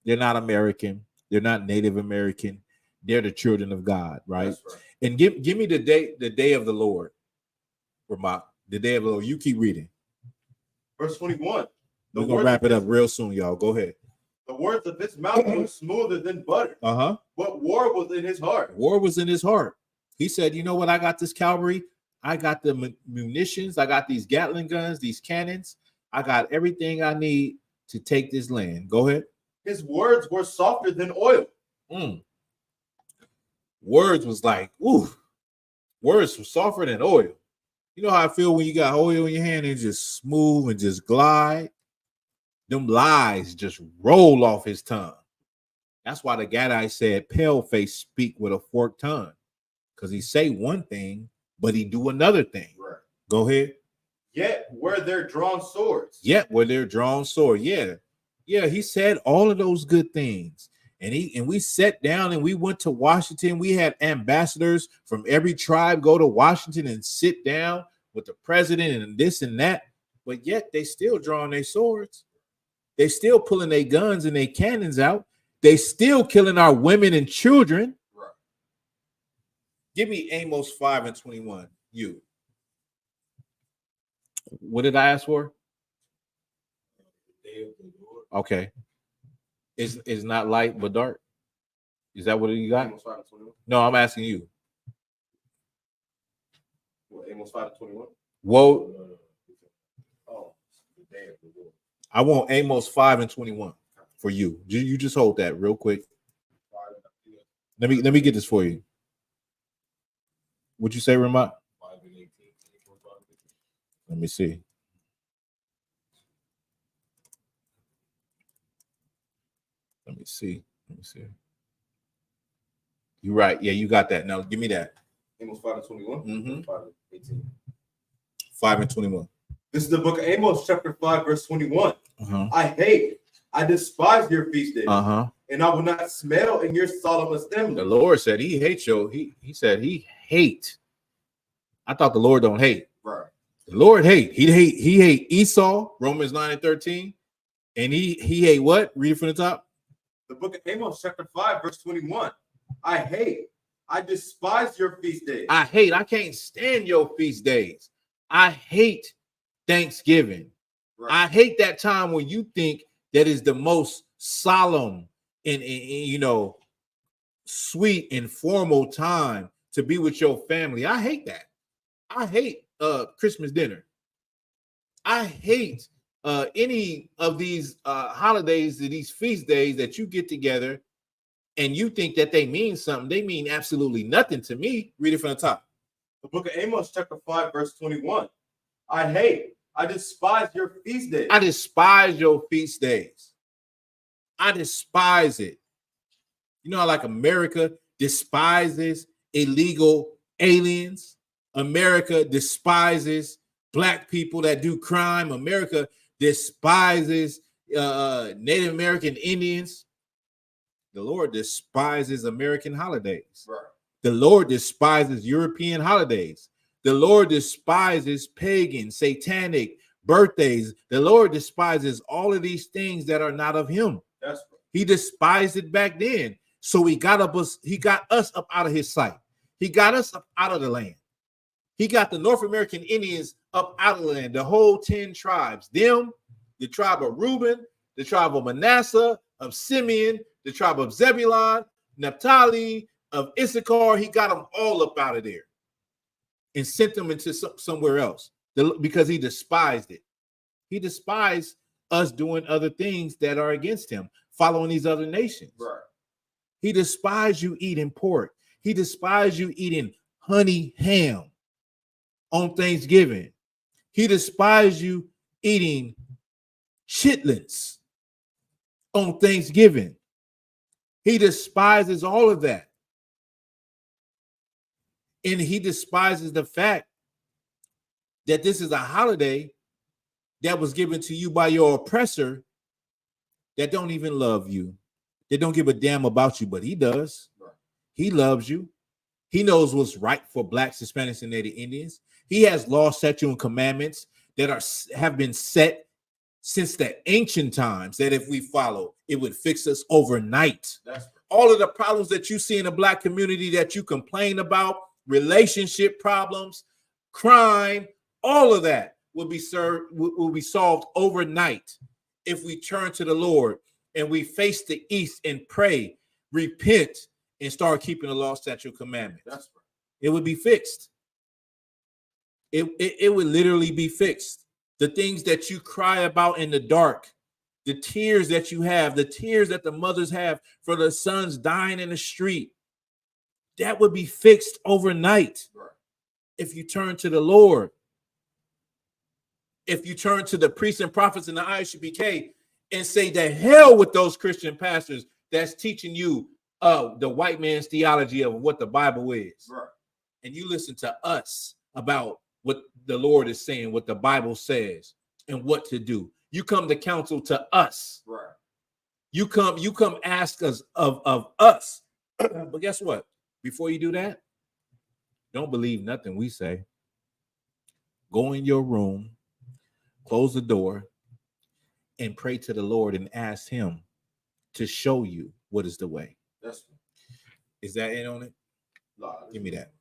They're not American. They're not Native American. They're the children of God, right? Right. And give me the day of the Lord, Ramak. The day of the Lord. You keep reading. Verse 21. We're going to wrap it up real soon, y'all. Go ahead. The words of his mouth were smoother than butter. Uh-huh. But war was in his heart. War was in his heart. He said, you know what? I got this cavalry. I got the munitions. I got these Gatling guns, these cannons. I got everything I need to take this land. Go ahead. His words were softer than oil. Words was like, ooh. Words were softer than oil. You know how I feel when you got oil in your hand and just smooth and just glide? Them lies just roll off his tongue. That's why the Gadite said, pale face speak with a forked tongue. Because he say one thing, but he do another thing. Right. Go ahead. Yet were there drawn swords. Yet were there drawn swords. Yeah. Yeah, he said all of those good things. And we sat down and we went to Washington. We had ambassadors from every tribe go to Washington and sit down with the president and this and that. But yet they still drawing their swords. They still pulling their guns and their cannons out. They still killing our women and children. Right. Give me Amos 5:21. You. What did I ask for? Okay. It's not light but dark. Is that what you got? Amos 5:21. No, I'm asking you. What, Amos 5:21? Whoa. Oh, the day of the Lord. I want Amos 5:21 for you. You just hold that real quick. Let me get this for you. What'd you say, Ramon? 5:18. Let me see. Let me see. You're right. Yeah, you got that. Now give me that. Amos 5:21. Mm-hmm. 5:18. 5:21. This is the book of Amos, chapter 5, verse 21. Uh-huh. I despise your feast days, and I will not smell in your solemn assembly. The Lord said he hates you. He said he hate. I thought the Lord don't hate. Right. The Lord hate. He hate Esau, Romans 9:13. And he hate what? Read it from the top. The book of Amos, chapter 5, verse 21. I despise your feast days. I can't stand your feast days. I hate Thanksgiving. Right. I hate that time when you think that is the most solemn and sweet and formal time to be with your family. I hate that. I hate Christmas dinner. I hate any of these holidays, these feast days that you get together and you think that they mean something. They mean absolutely nothing to me. Read it from the top. The book of Amos, chapter 5, verse 21. I despise your feast days. I despise your feast days. I despise it. You know how like America despises illegal aliens? America despises black people that do crime. America despises Native American Indians. The Lord despises American holidays. Right. The Lord despises European holidays. The Lord despises pagan, satanic birthdays. The Lord despises all of these things that are not of him. That's right. He despised it back then. So he got us up out of his sight. He got us up out of the land. He got the North American Indians up out of the land, the whole 10 tribes. Them, the tribe of Reuben, the tribe of Manasseh, of Simeon, the tribe of Zebulun, Naphtali, of Issachar. He got them all up out of there and sent them into somewhere else because he despised it. He despised us doing other things that are against him, following these other nations. Right. He despised you eating pork. He despised you eating honey ham on Thanksgiving. He despised you eating chitlins on Thanksgiving. He despises all of that. And he despises the fact that this is a holiday that was given to you by your oppressor that don't even love you. They don't give a damn about you, but he does. Right. He loves you. He knows what's right for Blacks, Hispanics, and Native Indians. He has laws, statutes, and commandments that have been set since the ancient times that if we follow, it would fix us overnight. That's all of the problems that you see in the Black community that you complain about, relationship problems, crime, all of that will be solved overnight if we turn to the Lord and we face the east and pray, repent, and start keeping the law, statute, and commandments. That's right. It would be fixed. It would literally be fixed. The things that you cry about in the dark, the tears that you have, the tears that the mothers have for the sons dying in the street, that would be fixed overnight. Right. If you turn to the Lord. If you turn to the priests and prophets in the I.S.U.P.K and say the hell with those Christian pastors that's teaching you the white man's theology of what the Bible is. Right. And you listen to us about what the Lord is saying, what the Bible says, and what to do. You come to counsel to us. Right. You come ask us of us. But guess what? Before you do that, don't believe nothing we say. Go in your room, close the door, and pray to the Lord and ask him to show you what is the way. Is that it on it? No, give me that.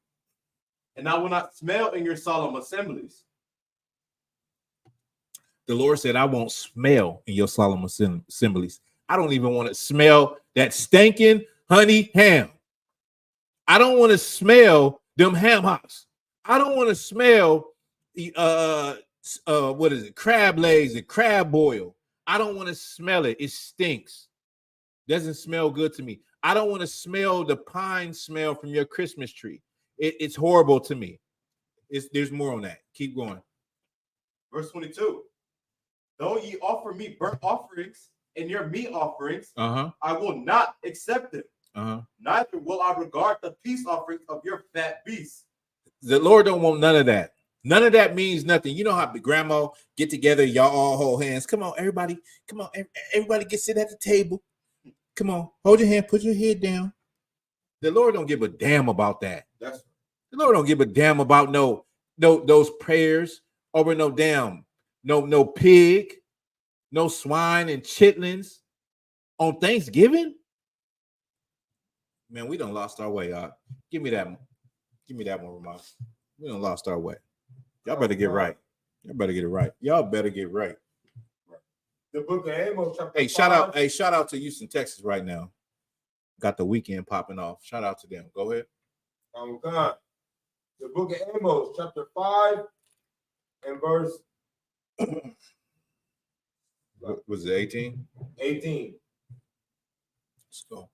And I will not smell in your solemn assemblies. The Lord said, I won't smell in your solemn assemblies. I don't even want to smell that stinking honey ham. I don't want to smell them ham hocks. I don't want to smell what is it? Crab legs and crab boil. I don't want to smell it. It stinks. Doesn't smell good to me. I don't want to smell the pine smell from your Christmas tree. It's horrible to me. There's more on that. Keep going. Verse 22. Though ye offer me burnt offerings and your meat offerings, I will not accept them. Neither will I regard the peace offerings of your fat beasts. The Lord don't want none of that. None of that means nothing. You know how the grandma get together, y'all all hold hands. Come on, everybody. Come on, everybody get sit at the table. Come on, hold your hand, put your head down. The Lord don't give a damn about that. The Lord don't give a damn about no those prayers over no damn, no pig, no swine and chitlins on Thanksgiving. Man, we done lost our way, y'all. Give me that one. Give me that one, Ramon. We done lost our way. Y'all better get right. Y'all better get it right. Y'all better get right. The book of Amos, chapter 5. Shout out to Houston, Texas right now. Got the weekend popping off. Shout out to them. Go ahead. Oh God. The book of Amos, chapter 5 and verse what was it, 18? 18. Let's go.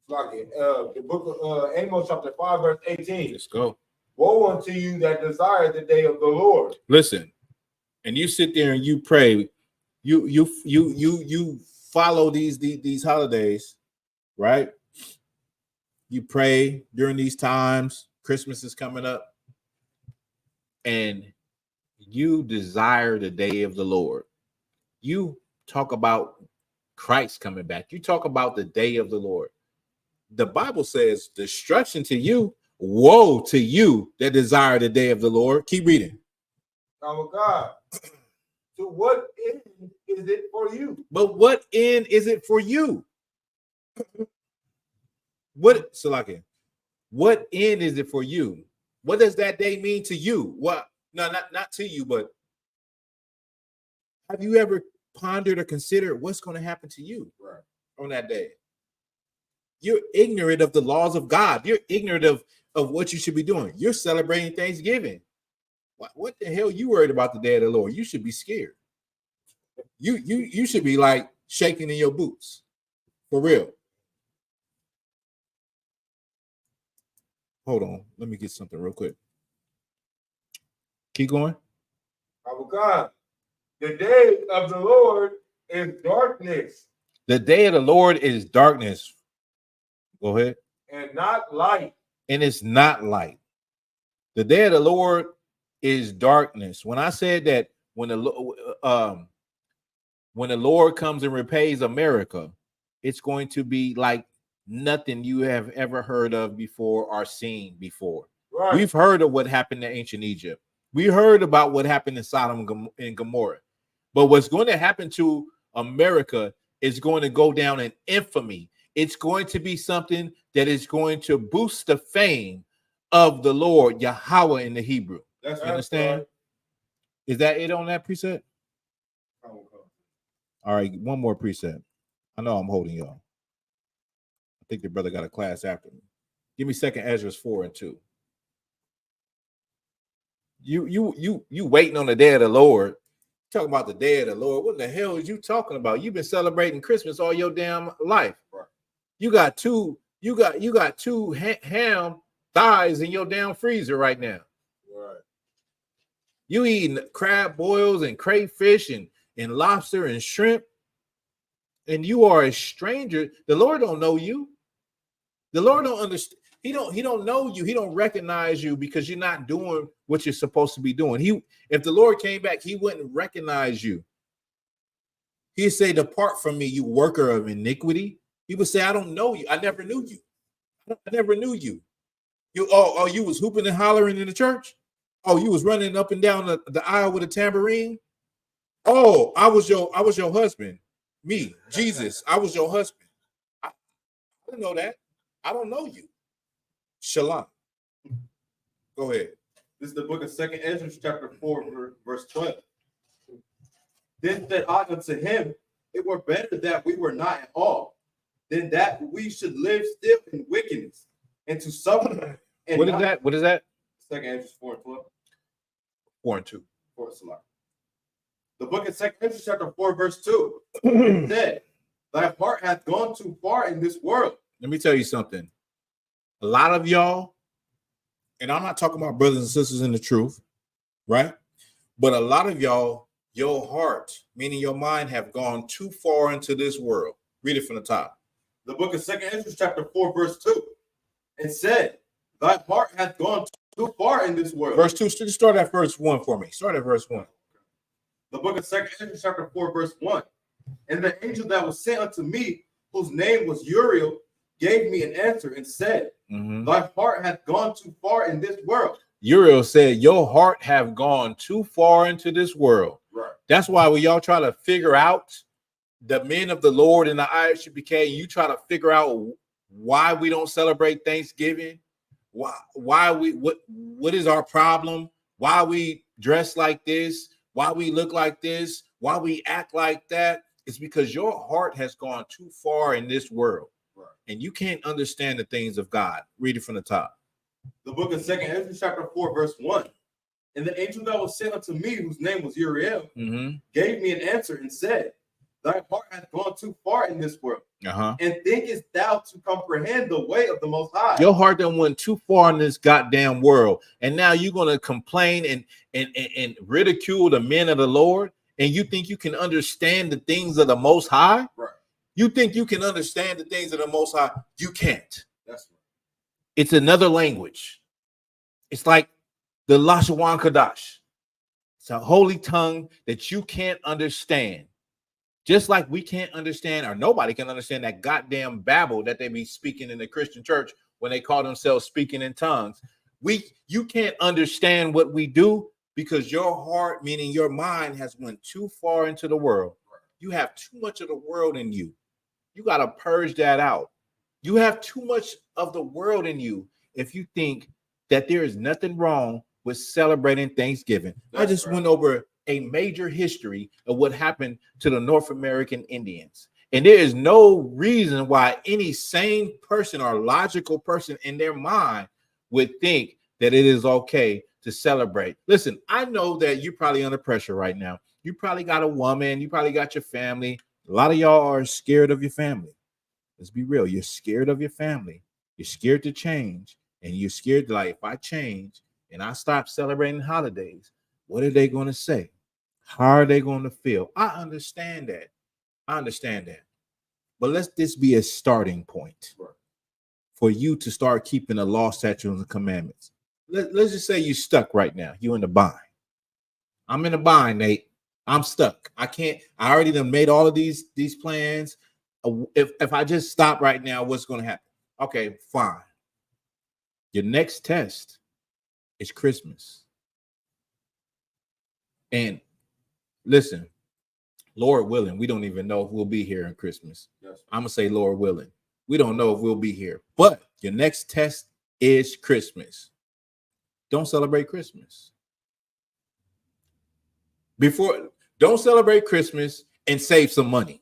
The book of Amos, chapter 5, verse 18. Let's go. Woe unto you that desire the day of the Lord. Listen, and you sit there and you pray. You follow these holidays, right? You pray during these times. Christmas is coming up, and you desire the day of the Lord. You talk about Christ coming back. You talk about the day of the Lord. The Bible says, destruction to you, woe to you that desire the day of the Lord. Keep reading. Oh God. To what end is it for you? But what end is it for you? What, Salaki? What end is it for you? What does that day mean to you? What? No, not to you, but have you ever pondered or considered what's going to happen to you on that day? You're ignorant of the laws of God. You're ignorant of what you should be doing. You're celebrating Thanksgiving. What the hell you worried about the day of the Lord? You should be scared. You should be like shaking in your boots. For real. Hold on. Let me get something real quick. Keep going. Our God, the day of the Lord is darkness. The day of the Lord is darkness. Go ahead. And not light. And it's not light. The day of the Lord is darkness. When I said that when the Lord comes and repays America, it's going to be like nothing you have ever heard of before or seen before. Right. We've heard of what happened in ancient Egypt. We heard about what happened in Sodom and Gomorrah. But what's going to happen to America is going to go down in infamy. It's going to be something that is going to boost the fame of the Lord, Yahweh in the Hebrew. You understand? Right. Is that it on that precept? All right, one more precept. I know I'm holding y'all. I think the brother got a class after me. Give me 2nd Ezra 4:2. You waiting on the day of the Lord. Talking about the day of the Lord. What the hell is you talking about? You've been celebrating Christmas all your damn life. Right. You got two ham thighs in your damn freezer right now. Right. You eating crab boils and crayfish and lobster and shrimp, and you are a stranger. The Lord don't know you. The Lord don't understand. He don't know you. He don't recognize you because you're not doing what you're supposed to be doing. If the Lord came back, he wouldn't recognize you. He'd say, "Depart from me, you worker of iniquity." He would say, "I don't know you. I never knew you. I never knew you. You was hooping and hollering in the church. Oh, you was running up and down the aisle with a tambourine. Oh, I was your husband. Me, Jesus, I was your husband. I didn't know that. I don't know you." Shalom. Go ahead. This is the book of 2nd Ezra, chapter 4, verse 12. Then said I unto him, "It were better that we were not at all, than that we should live still in wickedness, and to suffer." And what is that? What is that? 2nd Ezra 4:12. 4:2. 4 Salah. The book of 2nd Ezra, chapter 4, verse 2. It said, "Thy heart hath gone too far in this world." Let me tell you something. A lot of y'all, and I'm not talking about brothers and sisters in the truth, right? But a lot of y'all, your heart, meaning your mind, have gone too far into this world. Read it from the top. The book of 2nd Ezra, chapter 4, verse 2. It said, "Thy heart hath gone too far in this world." Verse 2, just start at verse 1 for me. Start at verse 1. The book of 2nd Ezra, chapter 4, verse 1. "And the angel that was sent unto me, whose name was Uriel, gave me an answer and said, Thy heart hath gone too far in this world." Uriel said, your heart have gone too far into this world. Right. That's why when y'all try to figure out the men of the Lord in the I.S.U.P.K, you try to figure out why we don't celebrate Thanksgiving, why we what is our problem, why we dress like this, why we look like this, why we act like that. It's because your heart has gone too far in this world. Right. And you can't understand the things of God. Read it from the top. The book of 2nd Ezra, chapter 4, verse 1. "And the angel that was sent unto me, whose name was Uriel, gave me an answer and said, Thy heart hath gone too far in this world, and thinkest thou to comprehend the way of the Most High." Your heart done went too far in this goddamn world, and now you're gonna complain and ridicule the men of the Lord, and you think you can understand the things of the Most High? Right. You think you can understand the things of the Most High? You can't. That's right. It's another language. It's like the Lashawan Kadash. It's a holy tongue that you can't understand. Just like we can't understand, or nobody can understand, that goddamn babble that they be speaking in the Christian church when they call themselves speaking in tongues. You can't understand what we do because your heart, meaning your mind, has went too far into the world. You have too much of the world in you. You got to purge that out. You have too much of the world in you if you think that there is nothing wrong with celebrating Thanksgiving. I just went over a major history of what happened to the North American Indians. And there is no reason why any sane person or logical person in their mind would think that it is okay to celebrate. Listen, I know that you're probably under pressure right now. You probably got a woman, you probably got your family. A lot of y'all are scared of your family. Let's be real. You're scared of your family. You're scared to change. And you're scared that, like, if I change and I stop celebrating holidays, what are they going to say? How are they going to feel? I understand that. But let's this be a starting point for you to start keeping the law, statutes, and commandments. Let's just say you're stuck right now. You're in the bind. I'm in a bind, Nate. I'm stuck. I already done made all of these plans. If I just stop right now, what's going to happen? Okay, fine. Your next test is Christmas. And listen, Lord willing, we don't even know if we'll be here in Christmas. Yes. I'm going to say Lord willing. We don't know if we'll be here. But your next test is Christmas. Don't celebrate Christmas. Don't celebrate Christmas and save some money.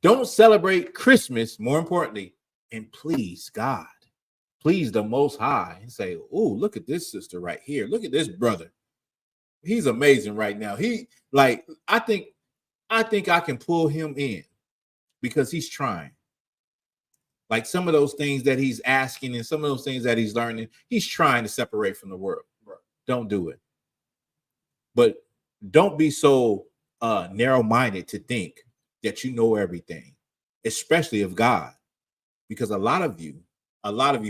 Don't celebrate Christmas, more importantly, and please God. Please the Most High and say, oh, look at this sister right here. Look at this brother. He's amazing right now. I think I can pull him in because he's trying. Like some of those things that he's asking and some of those things that he's learning, he's trying to separate from the world. Right. Don't do it. But don't be so narrow-minded to think that you know everything, especially of God, because a lot of you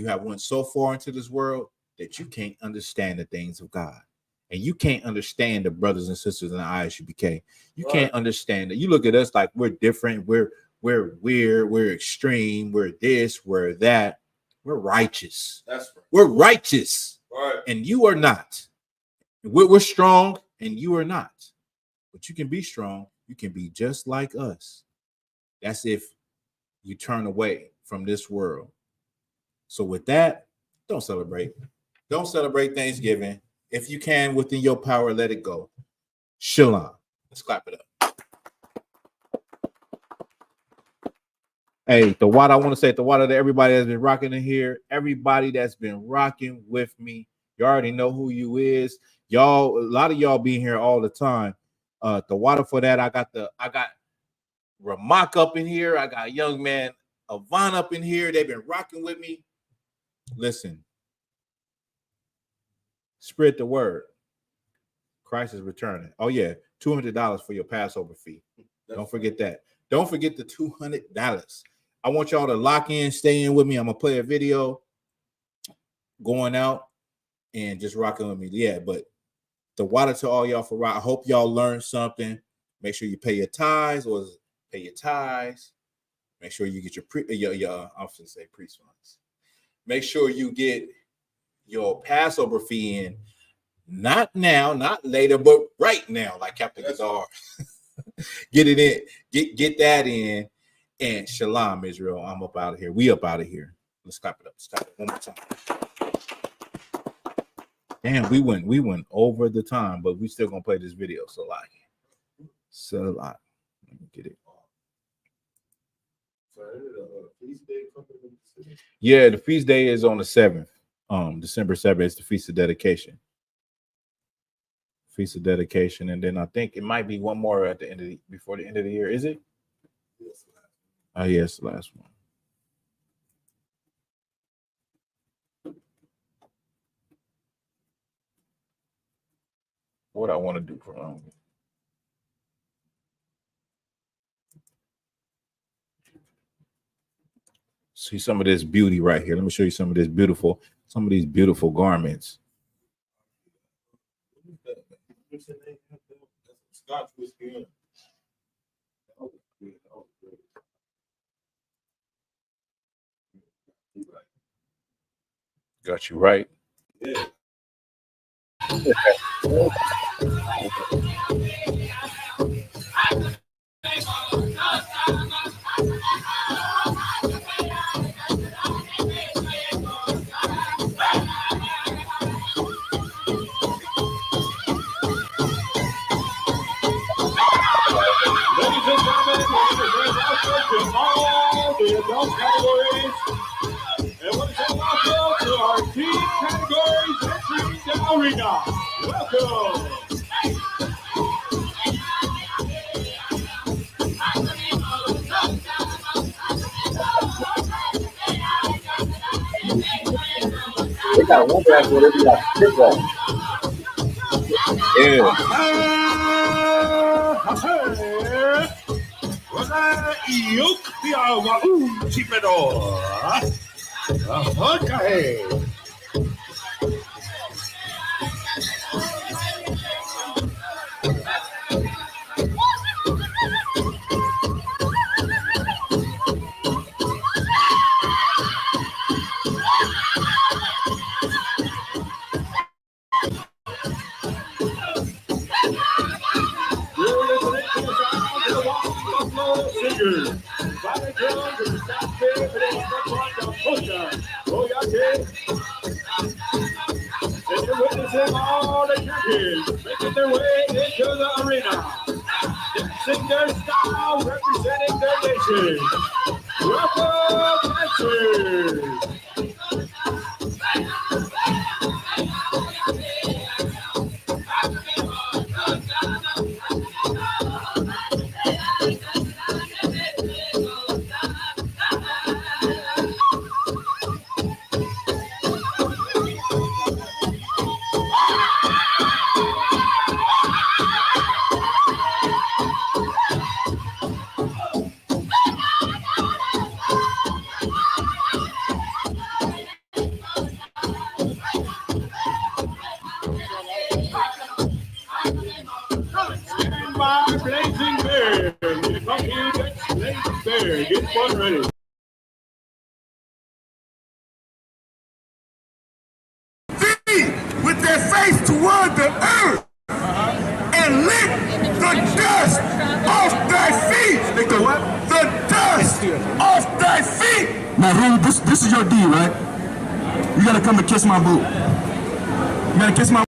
have went so far into this world that you can't understand the things of God. And you can't understand the brothers and sisters in the I.S.U.P.K. You can't understand it. You look at us like we're different. We're weird. We're extreme. We're this. We're that. We're righteous. That's right. We're righteous. Right. And you are not. We're strong and you are not. But you can be strong. You can be just like us. That's if you turn away from this world. So with that, don't celebrate. Don't celebrate Thanksgiving. If you can, within your power, let it go. Shalom. Let's clap it up. Hey, the water, I want to say the water to everybody that's been rocking in here. Everybody that's been rocking with me. You already know who you is. Y'all, a lot of y'all being here all the time. The water for that, I got Ramak up in here. I got young man Avon up in here. They've been rocking with me. Listen. Spread the word. Christ is returning. Oh, yeah. $200 for your Passover fee. Don't forget that. Don't forget the $200. I want y'all to lock in, stay in with me. I'm going to play a video going out and just rocking with me. Yeah, but the water to all y'all for rock. I hope y'all learned something. Make sure you pay your tithes or pay your tithes. Make sure you get your I was going to say priest funds. Make sure you get your Passover fee in, not now, not later, but right now, like Captain Gadar. Get it in, get that in, and shalom, Israel. I'm up out of here. We up out of here. Let's clap it up. Let's clap it one more time. Damn, we went over the time, but we still gonna play this video. So let me get it. Yeah, the feast day is on the 7th. December 7th is the Feast of Dedication. Feast of Dedication, and then I think it might be one more at the end before the end of the year. Is it? Oh, yes, the last one. What I want to do for see some of this beauty right here. Let me show you some of these beautiful garments. Got you right. Yeah. adult categories. And what is it? Welcome to our teen categories entering the arena. Welcome. They got one black boy, they got six of them. Yeah. And you're witnessing all the champions making their way into the arena, dancing their style, representing their nation. Welcome, dancers! Blazing Bear. Blazing Bear. Get one ready. With their face toward the earth and lick the dust off their feet. Lick the what? The dust off their feet. Now, this is your D, right? You gotta come and kiss my boo. You gotta kiss my.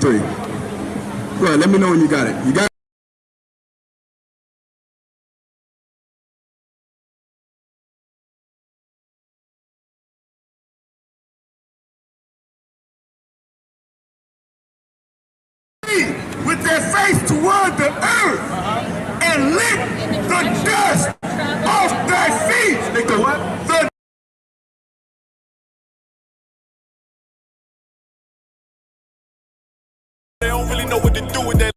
Go ahead, let me know when you got it. You got it? With their face toward the earth and lick the dust off their feet. Lick the what? The They don't really know what to do with that.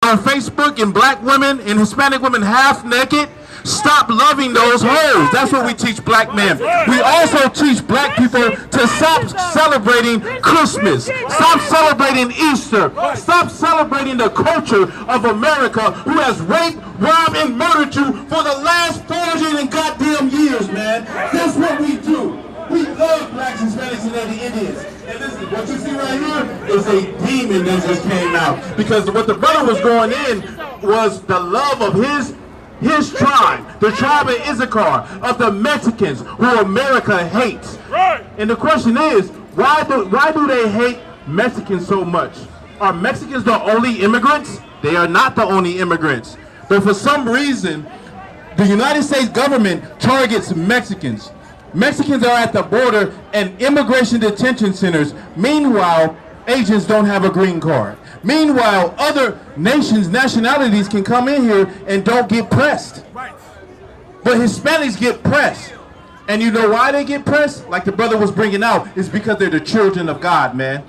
On Facebook, and black women and Hispanic women half naked. Stop loving those hoes. That's what we teach black men. We also teach black people to stop celebrating Christmas. Stop celebrating Easter. Stop celebrating the culture of America, who has raped, robbed, and murdered you for the last 40 and goddamn years, man. That's what we do. We love blacks, Hispanics, and Native Indians. And listen, what you see right here is a demon that just came out. Because what the brother was going in was the love of his tribe, the tribe of Issachar, of the Mexicans, who America hates. And the question is, why do they hate Mexicans so much? Are Mexicans the only immigrants? They are not the only immigrants. But for some reason, the United States government targets Mexicans. Mexicans are at the border and immigration detention centers. Meanwhile, Asians don't have a green card. Meanwhile, other nations, nationalities can come in here and don't get pressed. But Hispanics get pressed. And you know why they get pressed? Like the brother was bringing out, it's because they're the children of God, man.